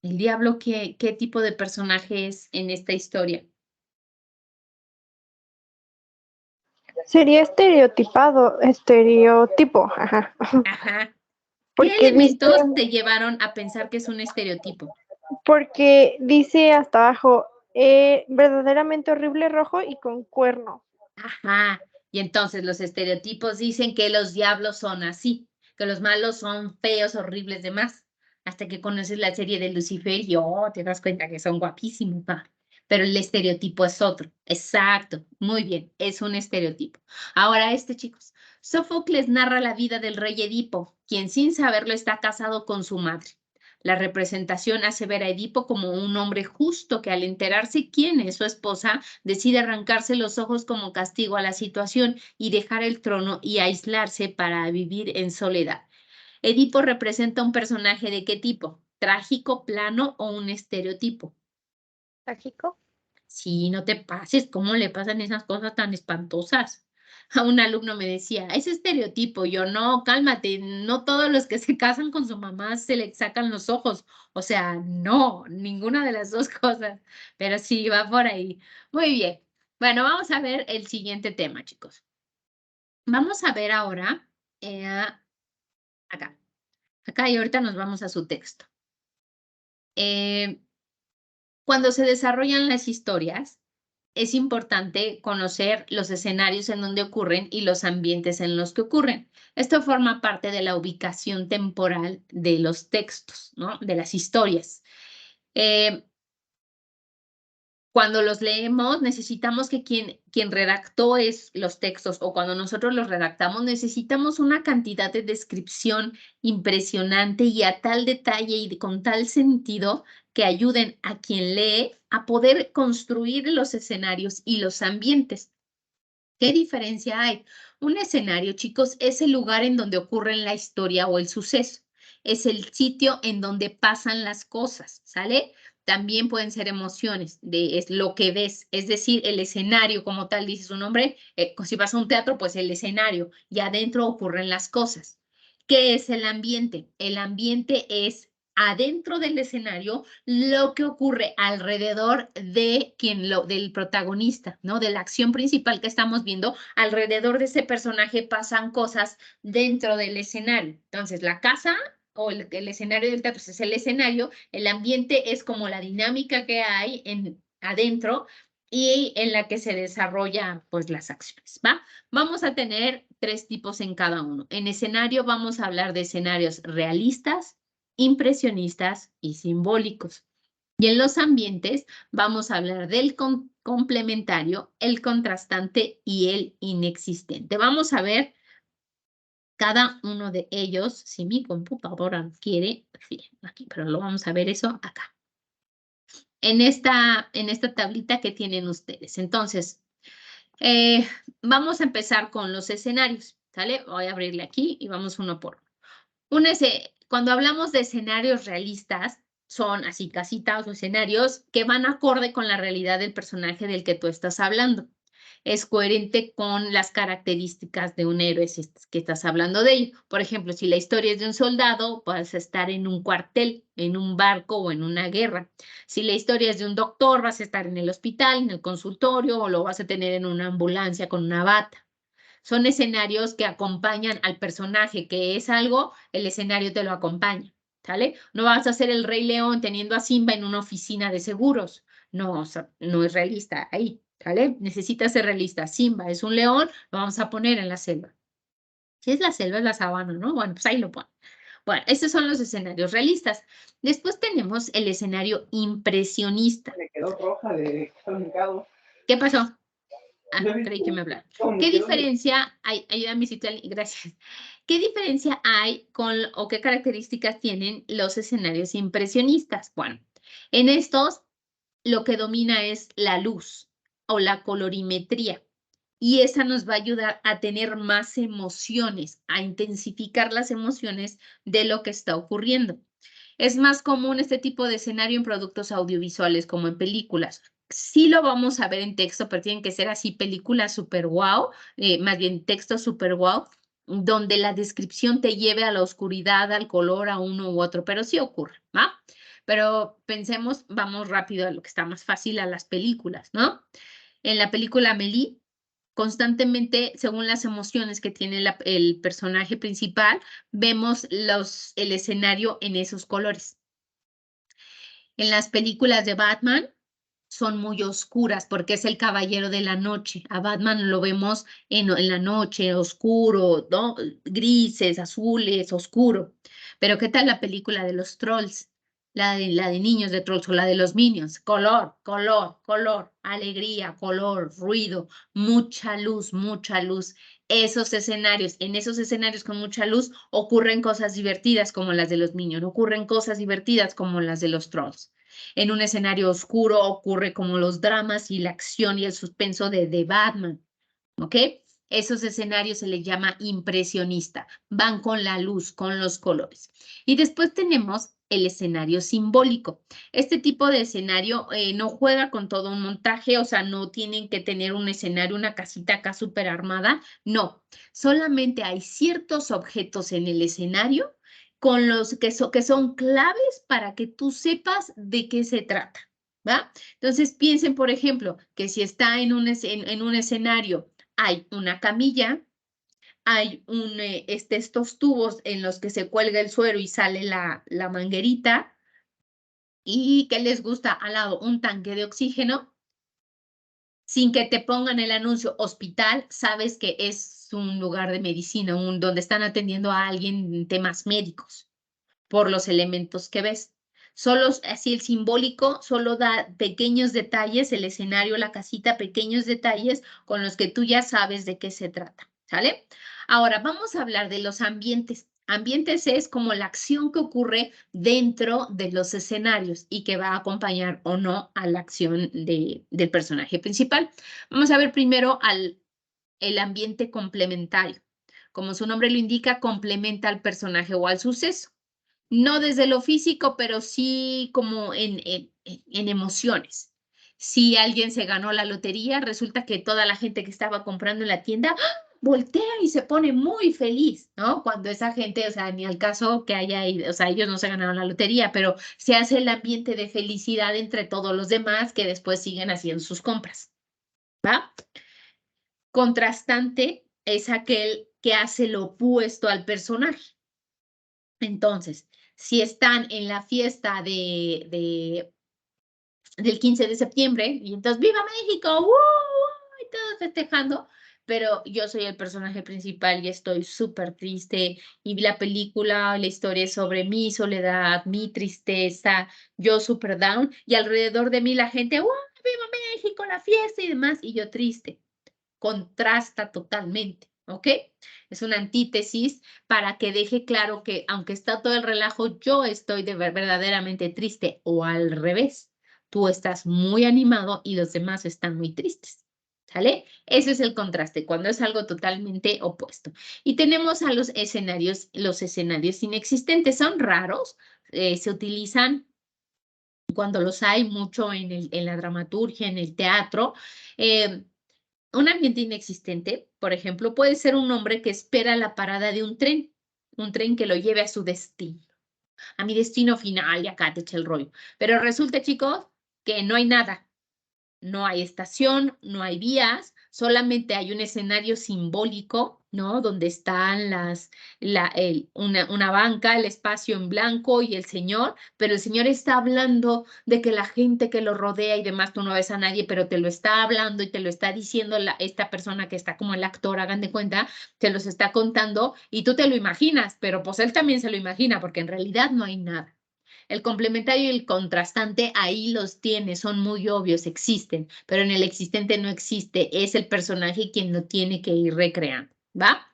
¿El diablo qué tipo de personaje es en esta historia? Sería estereotipo, ajá. Ajá. ¿Qué Porque elementos te llevaron a pensar que es un estereotipo? Porque dice hasta abajo, verdaderamente horrible, rojo y con cuerno. Ajá. Y entonces los estereotipos dicen que los diablos son así, que los malos son feos, horribles, demás. Hasta que conoces la serie de Lucifer y te das cuenta que son guapísimos, ¿va? Pero el estereotipo es otro. Exacto. Muy bien. Es un estereotipo. Ahora chicos. Sófocles narra la vida del rey Edipo, quien sin saberlo está casado con su madre. La representación hace ver a Edipo como un hombre justo que al enterarse quién es su esposa, decide arrancarse los ojos como castigo a la situación y dejar el trono y aislarse para vivir en soledad. Edipo representa un personaje ¿de qué tipo? ¿Trágico, plano o un estereotipo? ¿Trágico? Sí, no te pases, ¿cómo le pasan esas cosas tan espantosas? A un alumno me decía, es estereotipo. Yo, no, cálmate, no todos los que se casan con su mamá se le sacan los ojos. O sea, no, ninguna de las dos cosas. Pero sí, va por ahí. Muy bien. Bueno, vamos a ver el siguiente tema, chicos. Vamos a ver ahora acá. Acá y ahorita nos vamos a su texto. Cuando se desarrollan las historias, es importante conocer los escenarios en donde ocurren y los ambientes en los que ocurren. Esto forma parte de la ubicación temporal de los textos, ¿no? De las historias. Cuando los leemos, necesitamos que quien redactó los textos o cuando nosotros los redactamos, necesitamos una cantidad de descripción impresionante y a tal detalle y con tal sentido que ayuden a quien lee a poder construir los escenarios y los ambientes. ¿Qué diferencia hay? Un escenario, chicos, es el lugar en donde ocurre la historia o el suceso. Es el sitio en donde pasan las cosas, ¿sale? También pueden ser emociones, es lo que ves, es decir, el escenario como tal, dice su nombre, si vas a un teatro, pues el escenario, y adentro ocurren las cosas. ¿Qué es el ambiente? El ambiente es adentro del escenario lo que ocurre alrededor de del protagonista, ¿no? De la acción principal que estamos viendo, alrededor de ese personaje pasan cosas dentro del escenario. Entonces, la casa o el escenario del teatro es el escenario, el ambiente es como la dinámica que hay adentro y en la que se desarrollan pues las acciones, ¿va? Vamos a tener 3 tipos en cada uno. En escenario vamos a hablar de escenarios realistas, impresionistas y simbólicos. Y en los ambientes vamos a hablar del complementario, el contrastante y el inexistente. Vamos a ver cada uno de ellos, si mi computadora quiere, aquí, pero lo vamos a ver eso acá. En esta tablita que tienen ustedes. Entonces, vamos a empezar con los escenarios, ¿sale? Voy a abrirle aquí y vamos uno por uno. Cuando hablamos de escenarios realistas, son así casitas o escenarios que van acorde con la realidad del personaje del que tú estás hablando. Es coherente con las características de un héroe si que estás hablando de ello. Por ejemplo, si la historia es de un soldado, vas a estar en un cuartel, en un barco o en una guerra. Si la historia es de un doctor, vas a estar en el hospital, en el consultorio o lo vas a tener en una ambulancia con una bata. Son escenarios que acompañan al personaje, que es algo, el escenario te lo acompaña, ¿sale? No vas a hacer el Rey León teniendo a Simba en una oficina de seguros. No, o sea, no es realista ahí, ¿sale? Necesita ser realista. Simba es un león, lo vamos a poner en la selva. Si es la selva, es la sabana, ¿no? Bueno, pues ahí lo ponen. Bueno, estos son los escenarios realistas. Después tenemos el escenario impresionista. Me quedó roja de brincado. ¿Qué pasó? Creí que me hablaron. ¿Qué diferencia hay? Ayúdame, gracias. ¿Qué diferencia hay o qué características tienen los escenarios impresionistas? Bueno, en estos lo que domina es la luz o la colorimetría. Y esa nos va a ayudar a tener más emociones, a intensificar las emociones de lo que está ocurriendo. Es más común este tipo de escenario en productos audiovisuales como en películas. Sí lo vamos a ver en texto, pero tienen que ser así películas super wow, más bien texto super wow, donde la descripción te lleve a la oscuridad, al color, a uno u otro, pero sí ocurre, ¿va? Pero pensemos, vamos rápido a lo que está más fácil, a las películas, ¿no? En la película Amélie, constantemente, según las emociones que tiene el personaje principal, vemos el escenario en esos colores. En las películas de Batman son muy oscuras porque es el caballero de la noche. A Batman lo vemos en la noche, oscuro, ¿no? Grises, azules, oscuro. Pero ¿qué tal la película de los trolls? La de niños de trolls o la de los Minions. Color, color, color, alegría, color, ruido, mucha luz, mucha luz. En esos escenarios con mucha luz ocurren cosas divertidas como las de los Minions, ocurren cosas divertidas como las de los trolls. En un escenario oscuro ocurre como los dramas y la acción y el suspenso de Batman, ¿ok? Esos escenarios se les llama impresionista, van con la luz, con los colores. Y después tenemos el escenario simbólico. Este tipo de escenario no juega con todo un montaje, o sea, no tienen que tener un escenario, una casita acá súper armada, no. Solamente hay ciertos objetos en el escenario con los que son claves para que tú sepas de qué se trata, ¿va? Entonces piensen, por ejemplo, que si está en un escenario, hay una camilla, hay estos tubos en los que se cuelga el suero y sale la manguerita, y que les gusta al lado un tanque de oxígeno, sin que te pongan el anuncio hospital, sabes que es un lugar de medicina, donde están atendiendo a alguien en temas médicos, por los elementos que ves. Solo así el simbólico solo da pequeños detalles, el escenario, la casita, pequeños detalles con los que tú ya sabes de qué se trata, ¿sale? Ahora vamos a hablar de los ambientes. Ambientes es como la acción que ocurre dentro de los escenarios y que va a acompañar o no a la acción del personaje principal. Vamos a ver primero el ambiente complementario. Como su nombre lo indica, complementa al personaje o al suceso. No desde lo físico, pero sí como en emociones. Si alguien se ganó la lotería, resulta que toda la gente que estaba comprando en la tienda voltea y se pone muy feliz, ¿no? Cuando esa gente, o sea, ni al caso que haya ido, o sea, ellos no se ganaron la lotería, pero se hace el ambiente de felicidad entre todos los demás que después siguen haciendo sus compras, ¿va? Contrastante es aquel que hace lo opuesto al personaje. Entonces, si están en la fiesta del 15 de septiembre, y entonces ¡Viva México! Y todos festejando, pero yo soy el personaje principal y estoy súper triste, y la película, la historia es sobre mi soledad, mi tristeza, yo súper down, y alrededor de mí la gente ¡Viva México! La fiesta y demás, y yo triste. Contrasta totalmente, ¿ok? Es una antítesis para que deje claro que aunque está todo el relajo, yo estoy verdaderamente triste, o al revés, tú estás muy animado y los demás están muy tristes, ¿sale? Ese es el contraste, cuando es algo totalmente opuesto. Y tenemos a los escenarios inexistentes, son raros, se utilizan cuando los hay mucho en la dramaturgia, en el teatro. Un ambiente inexistente, por ejemplo, puede ser un hombre que espera la parada de un tren que lo lleve a su destino, a mi destino final, y acá te echa el rollo. Pero resulta, chicos, que no hay nada. No hay estación, no hay vías, solamente hay un escenario simbólico, ¿no? Donde están una banca, el espacio en blanco y el señor, pero el señor está hablando de que la gente que lo rodea y demás, tú no ves a nadie, pero te lo está hablando y te lo está diciendo esta persona que está como el actor, hagan de cuenta, te los está contando y tú te lo imaginas, pero pues él también se lo imagina porque en realidad no hay nada. El complementario y el contrastante ahí los tiene, son muy obvios, existen, pero en el existente no existe, es el personaje quien lo tiene que ir recreando, ¿va?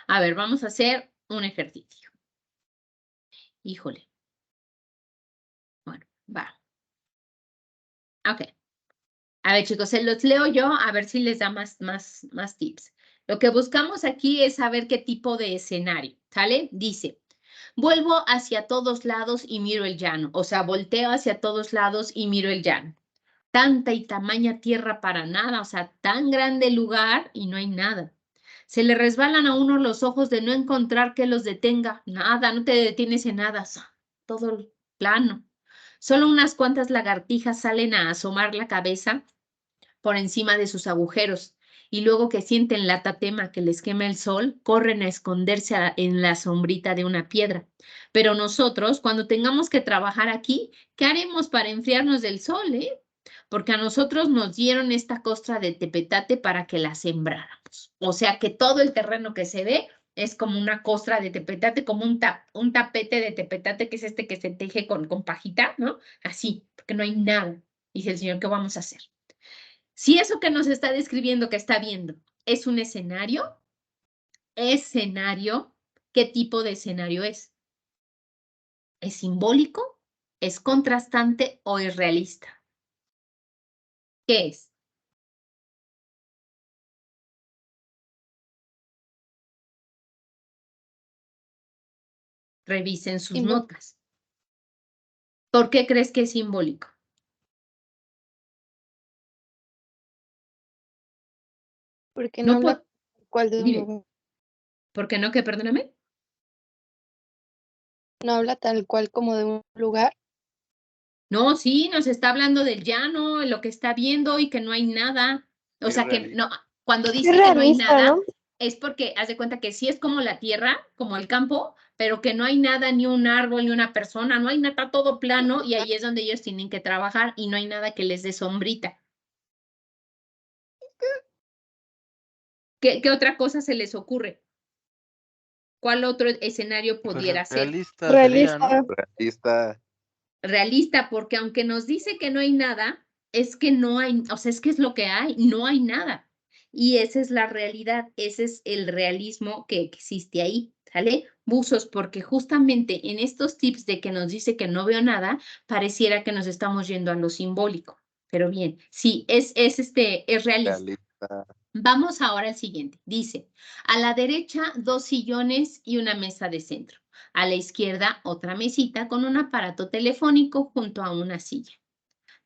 A ver, vamos a hacer un ejercicio. Híjole. Bueno, va. Ok. A ver, chicos, se los leo yo, a ver si les da más tips. Lo que buscamos aquí es saber qué tipo de escenario, ¿sale? Dice, vuelvo hacia todos lados y miro el llano. O sea, volteo hacia todos lados y miro el llano. Tanta y tamaña tierra para nada, o sea, tan grande lugar y no hay nada. Se le resbalan a uno los ojos de no encontrar que los detenga. Nada, no te detienes en nada, todo plano. Solo unas cuantas lagartijas salen a asomar la cabeza por encima de sus agujeros. y luego que sienten la tatema que les quema el sol, corren a esconderse en la sombrita de una piedra. Pero nosotros, cuando tengamos que trabajar aquí, ¿qué haremos para enfriarnos del sol, Porque a nosotros nos dieron esta costra de tepetate para que la sembráramos. O sea que todo el terreno que se ve es como una costra de tepetate, como un tapete de tepetate, que es este que se teje con pajita, ¿no? Así, porque no hay nada. Dice el Señor, ¿qué vamos a hacer? Si eso que nos está describiendo, que está viendo, es un escenario, ¿qué tipo de escenario es? ¿Es simbólico? ¿Es contrastante o es realista? ¿Qué es? Revisen sus notas. ¿Por qué crees que es simbólico? Porque no habla cuál de un Mire, lugar. ¿por qué no? ¿Qué, perdóname? No habla tal cual como de un lugar. No, sí, nos está hablando del llano, lo que está viendo y que no hay nada. O sea que no, cuando dice que no hay nada, ¿no? Es porque haz de cuenta que sí es como la tierra, como el campo, pero que no hay nada, ni un árbol, ni una persona, no hay nada, todo plano, y ahí es donde ellos tienen que trabajar y no hay nada que les dé sombrita. ¿Qué otra cosa se les ocurre? ¿Cuál otro escenario pudiera ser? Realista sería, ¿no? Realista, porque aunque nos dice que no hay nada, es que no hay, o sea, es que es lo que hay, no hay nada. Y esa es la realidad, ese es el realismo que existe ahí, ¿sale? Buzos, porque justamente en estos tips de que nos dice que no veo nada, pareciera que nos estamos yendo a lo simbólico. Pero bien, sí, es realista. Vamos ahora al siguiente. Dice, a la derecha 2 sillones y una mesa de centro. A la izquierda otra mesita con un aparato telefónico junto a una silla.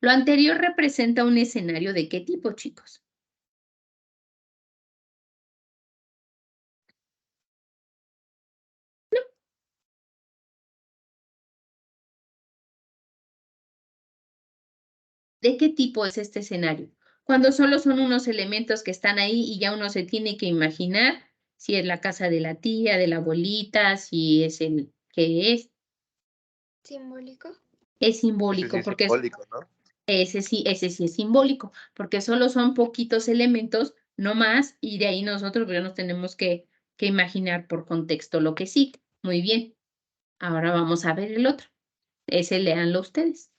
Lo anterior representa un escenario ¿de qué tipo, chicos? No. ¿De qué tipo es este escenario? Cuando solo son unos elementos que están ahí y ya uno se tiene que imaginar si es la casa de la tía, de la abuelita, si es el que es. ¿Simbólico? Es simbólico, porque es simbólico, ¿no? Ese sí es simbólico, porque solo son poquitos elementos, no más, y de ahí nosotros ya nos tenemos que imaginar por contexto lo que sí. Muy bien. Ahora vamos a ver el otro. Ese léanlo ustedes.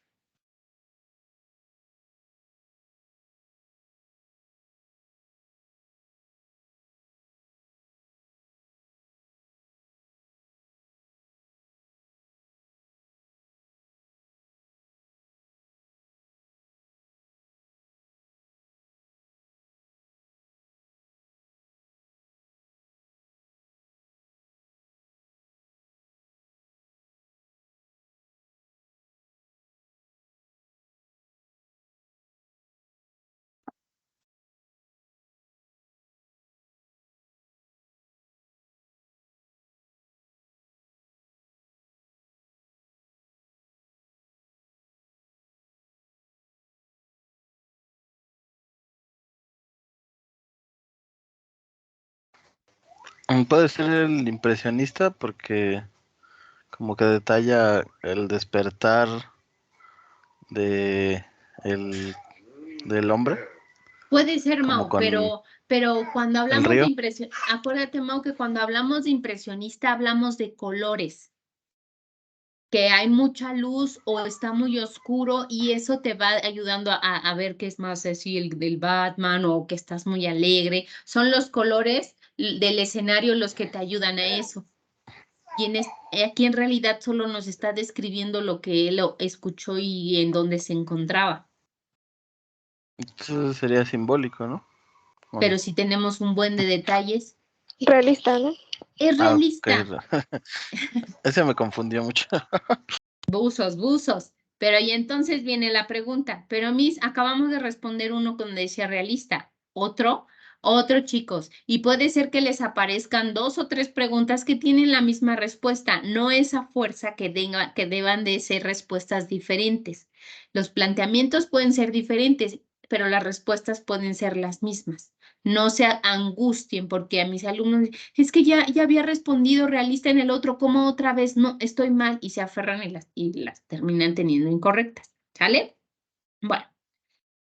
Puede ser el impresionista porque como que detalla el despertar del hombre. Puede ser, como Mau, con pero cuando el hablamos río. de impresión, acuérdate, Mau, que cuando hablamos de impresionista hablamos de colores, que hay mucha luz o está muy oscuro y eso te va ayudando a ver que es más así el del Batman o que estás muy alegre. Son los colores del escenario los que te ayudan a eso. Y aquí en realidad solo nos está describiendo lo que él escuchó y en dónde se encontraba. Eso sería simbólico, ¿no? Pero si tenemos un buen de detalles. Realista, ¿no? Es realista. Okay. Ese me confundió mucho. Buzos. Pero ahí entonces viene la pregunta. Pero Miss, acabamos de responder uno donde decía realista. Otro, chicos. Y puede ser que les aparezcan 2 o 3 preguntas que tienen la misma respuesta. No es a fuerza que deban de ser respuestas diferentes. Los planteamientos pueden ser diferentes, pero las respuestas pueden ser las mismas. No se angustien porque a mis alumnos, es que ya había respondido realista en el otro, ¿cómo otra vez? No, estoy mal, y se aferran y las terminan teniendo incorrectas, ¿sale? Bueno,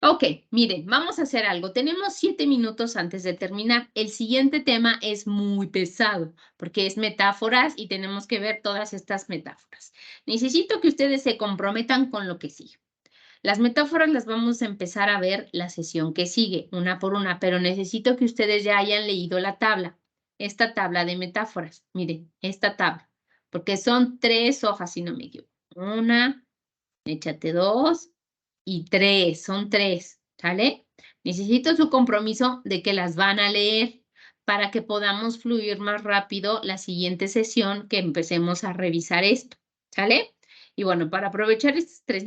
ok, miren, vamos a hacer algo. Tenemos 7 minutos antes de terminar. El siguiente tema es muy pesado porque es metáforas y tenemos que ver todas estas metáforas. Necesito que ustedes se comprometan con lo que sigue. Las metáforas las vamos a empezar a ver la sesión que sigue, una por una, pero necesito que ustedes ya hayan leído la tabla, esta tabla de metáforas. Miren, esta tabla, porque son 3 hojas, si no me equivoco. 1, échate 2 y 3, son 3, ¿sale? Necesito su compromiso de que las van a leer para que podamos fluir más rápido la siguiente sesión que empecemos a revisar esto, ¿sale? Y bueno, para aprovechar estos 7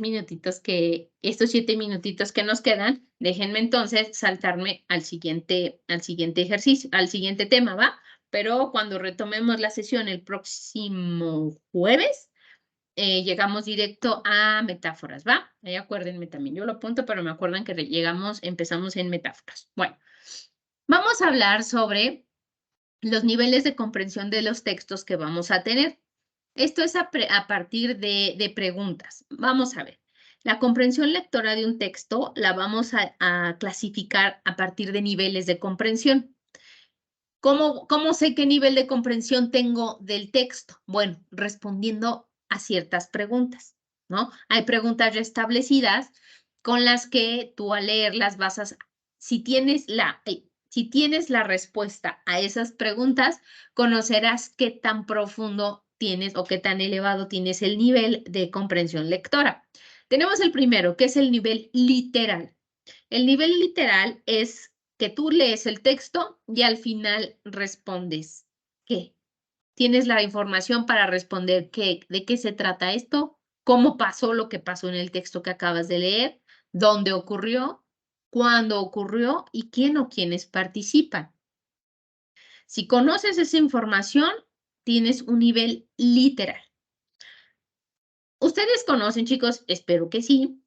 minutitos que nos quedan, déjenme entonces saltarme al siguiente ejercicio, al siguiente tema, ¿va? Pero cuando retomemos la sesión el próximo jueves, llegamos directo a metáforas, ¿va? Ahí acuérdenme también, yo lo apunto, pero me acuerdan que empezamos en metáforas. Bueno, vamos a hablar sobre los niveles de comprensión de los textos que vamos a tener. Esto es a partir de preguntas. Vamos a ver. La comprensión lectora de un texto la vamos a clasificar a partir de niveles de comprensión. ¿Cómo sé qué nivel de comprensión tengo del texto? Bueno, respondiendo a ciertas preguntas, ¿no? Hay preguntas ya establecidas con las que tú al leerlas si tienes la respuesta a esas preguntas, conocerás qué tan profundo tienes o qué tan elevado tienes el nivel de comprensión lectora. Tenemos el primero, que es el nivel literal. El nivel literal es que tú lees el texto y al final respondes ¿qué? Tienes la información para responder de qué se trata esto, cómo pasó lo que pasó en el texto que acabas de leer, dónde ocurrió, cuándo ocurrió y quién o quiénes participan. Si conoces esa información, tienes un nivel literal. Ustedes conocen, chicos, espero que sí,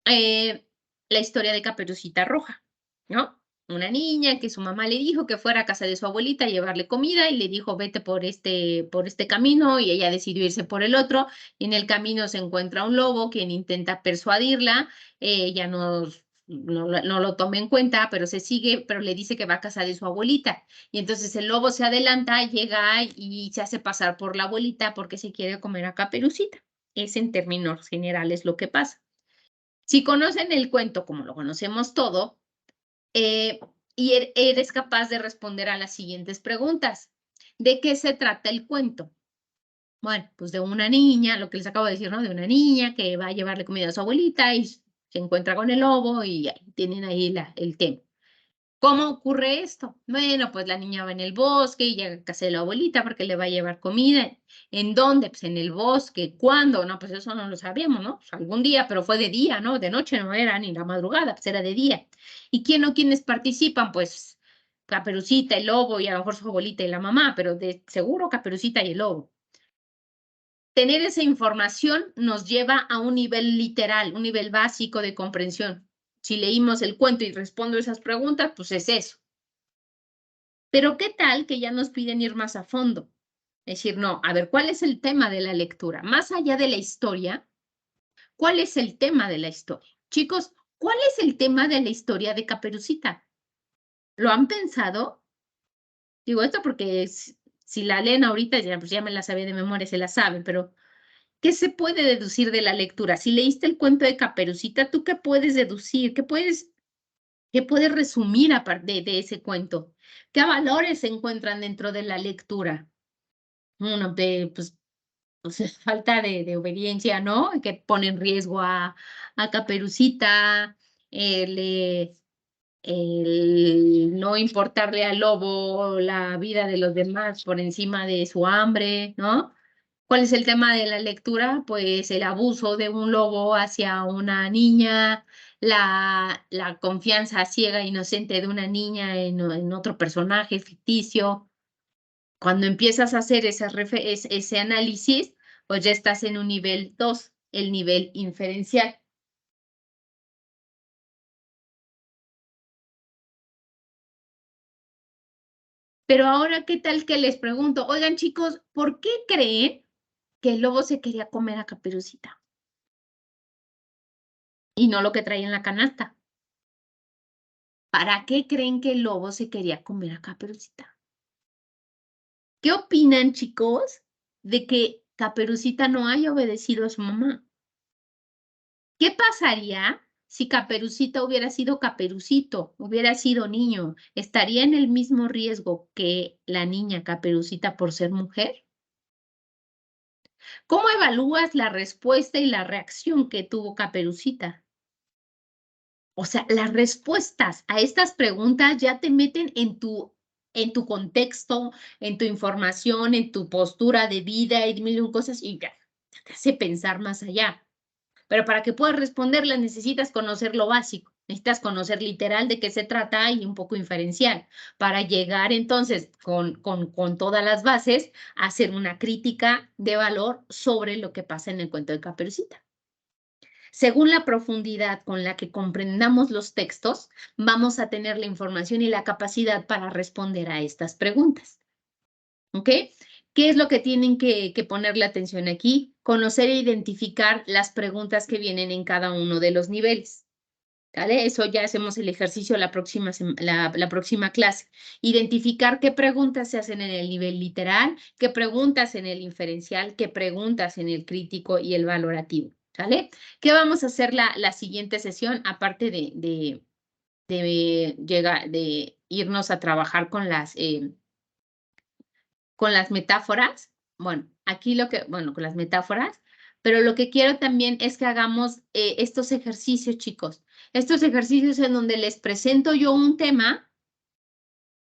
la historia de Caperucita Roja, ¿no? Una niña que su mamá le dijo que fuera a casa de su abuelita a llevarle comida y le dijo, vete por este camino, y ella decidió irse por el otro, y en el camino se encuentra un lobo quien intenta persuadirla, ella no lo toma en cuenta, pero pero le dice que va a casa de su abuelita, y entonces el lobo se adelanta, llega y se hace pasar por la abuelita porque se quiere comer a Caperucita. Es en términos generales lo que pasa. Si conocen el cuento como lo conocemos todo, y eres capaz de responder a las siguientes preguntas. ¿De qué se trata el cuento? Bueno, pues de una niña, lo que les acabo de decir, ¿no? De una niña que va a llevarle comida a su abuelita y se encuentra con el lobo y tienen ahí el tema. ¿Cómo ocurre esto? Bueno, pues la niña va en el bosque y llega a casa de la abuelita porque le va a llevar comida. ¿En dónde? Pues en el bosque. ¿Cuándo? No, pues eso no lo sabíamos, ¿no? Pues algún día, pero fue de día, ¿no? De noche no era ni la madrugada, pues era de día. ¿Y quién o quiénes participan? Pues Caperucita, el lobo y a lo mejor su abuelita y la mamá, pero de seguro Caperucita y el lobo. Tener esa información nos lleva a un nivel literal, un nivel básico de comprensión. Si leímos el cuento y respondo esas preguntas, pues es eso. Pero ¿qué tal que ya nos piden ir más a fondo? Es decir, no, a ver, ¿cuál es el tema de la lectura? Más allá de la historia, ¿cuál es el tema de la historia? Chicos, ¿cuál es el tema de la historia de Caperucita? ¿Lo han pensado? Digo esto porque si la leen ahorita, pues ya me la sabía de memoria, se la saben, pero ¿qué se puede deducir de la lectura? Si leíste el cuento de Caperucita, ¿tú qué puedes deducir? ¿Qué puedes resumir aparte de ese cuento? ¿Qué valores se encuentran dentro de la lectura? Uno, pues falta de obediencia, ¿no? Que pone en riesgo a Caperucita, el no importarle al lobo la vida de los demás por encima de su hambre, ¿no? ¿Cuál es el tema de la lectura? Pues el abuso de un lobo hacia una niña, la confianza ciega e inocente de una niña en otro personaje ficticio. Cuando empiezas a hacer ese análisis, pues ya estás en un nivel 2, el nivel inferencial. Pero ahora, ¿qué tal que les pregunto? Oigan, chicos, ¿por qué creen que el lobo se quería comer a Caperucita? Y no lo que traía en la canasta. ¿Para qué creen que el lobo se quería comer a Caperucita? ¿Qué opinan, chicos, de que Caperucita no haya obedecido a su mamá? ¿Qué pasaría si Caperucita hubiera sido Caperucito, hubiera sido niño? ¿Estaría en el mismo riesgo que la niña Caperucita por ser mujer? ¿Cómo evalúas la respuesta y la reacción que tuvo Caperucita? O sea, las respuestas a estas preguntas ya te meten en tu contexto, en tu información, en tu postura de vida y mil y un cosas y ya te hace pensar más allá. Pero para que puedas responderlas necesitas conocer lo básico, necesitas conocer literal de qué se trata y un poco inferencial, para llegar entonces con todas las bases a hacer una crítica de valor sobre lo que pasa en el cuento de Caperucita. Según la profundidad con la que comprendamos los textos, vamos a tener la información y la capacidad para responder a estas preguntas. ¿Ok? ¿Qué es lo que tienen que ponerle atención aquí? Conocer e identificar las preguntas que vienen en cada uno de los niveles. ¿Vale? Eso ya hacemos el ejercicio la próxima clase. Identificar qué preguntas se hacen en el nivel literal, qué preguntas en el inferencial, qué preguntas en el crítico y el valorativo. ¿Vale? ¿Qué vamos a hacer la siguiente sesión? Aparte de irnos a trabajar con las metáforas. Bueno, aquí con las metáforas, pero lo que quiero también es que hagamos estos ejercicios, chicos. Estos ejercicios en donde les presento yo un tema,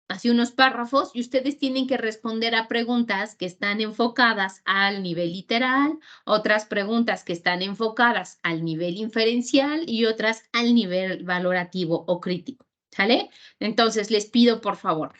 así unos párrafos, y ustedes tienen que responder a preguntas que están enfocadas al nivel literal, otras preguntas que están enfocadas al nivel inferencial y otras al nivel valorativo o crítico. ¿Sale? Entonces, les pido, por favor,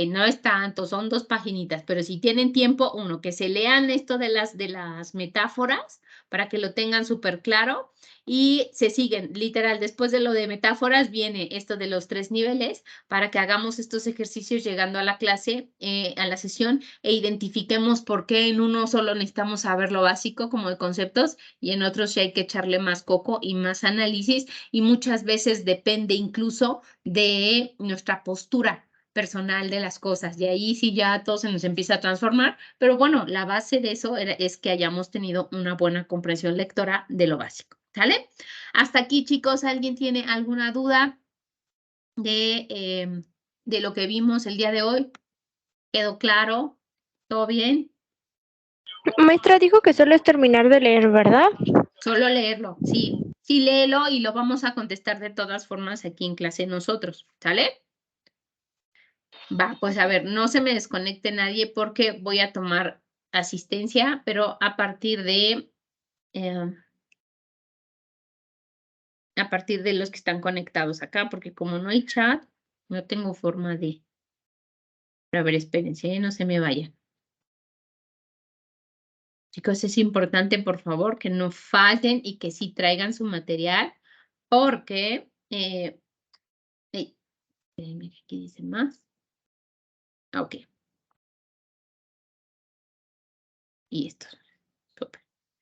no es tanto, son 2 paginitas, pero si tienen tiempo, que se lean esto de las metáforas para que lo tengan súper claro y se siguen, literal, después de lo de metáforas viene esto de los 3 niveles para que hagamos estos ejercicios llegando a la clase, a la sesión e identifiquemos por qué en uno solo necesitamos saber lo básico como de conceptos y en otros sí hay que echarle más coco y más análisis y muchas veces depende incluso de nuestra postura personal de las cosas. Y ahí sí ya todo se nos empieza a transformar, pero bueno, la base de eso es que hayamos tenido una buena comprensión lectora de lo básico. ¿Sale? Hasta aquí, chicos, ¿alguien tiene alguna duda de lo que vimos el día de hoy? ¿Quedó claro? ¿Todo bien? Maestra dijo que solo es terminar de leer, ¿verdad? Solo leerlo, sí. Sí, léelo y lo vamos a contestar de todas formas aquí en clase nosotros, ¿sale? Va, pues a ver, no se me desconecte nadie porque voy a tomar asistencia, pero a partir de los que están conectados acá, porque como no hay chat, no tengo forma de... Pero a ver, espérense, no se me vayan. Chicos, es importante, por favor, que no falten y que sí traigan su material, porque... espérenme, ¿qué dice más? Ok. Y esto. Super.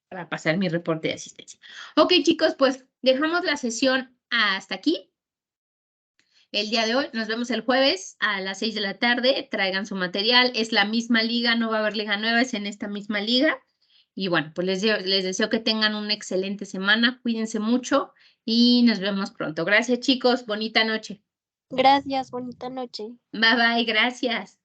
Para pasar mi reporte de asistencia. Ok, chicos, pues dejamos la sesión hasta aquí. El día de hoy, nos vemos el jueves a las 6 de la tarde. Traigan su material. Es la misma liga, no va a haber liga nueva, es en esta misma liga. Y bueno, pues les deseo que tengan una excelente semana. Cuídense mucho y nos vemos pronto. Gracias, chicos. Bonita noche. Gracias, bonita noche. Bye, bye. Gracias.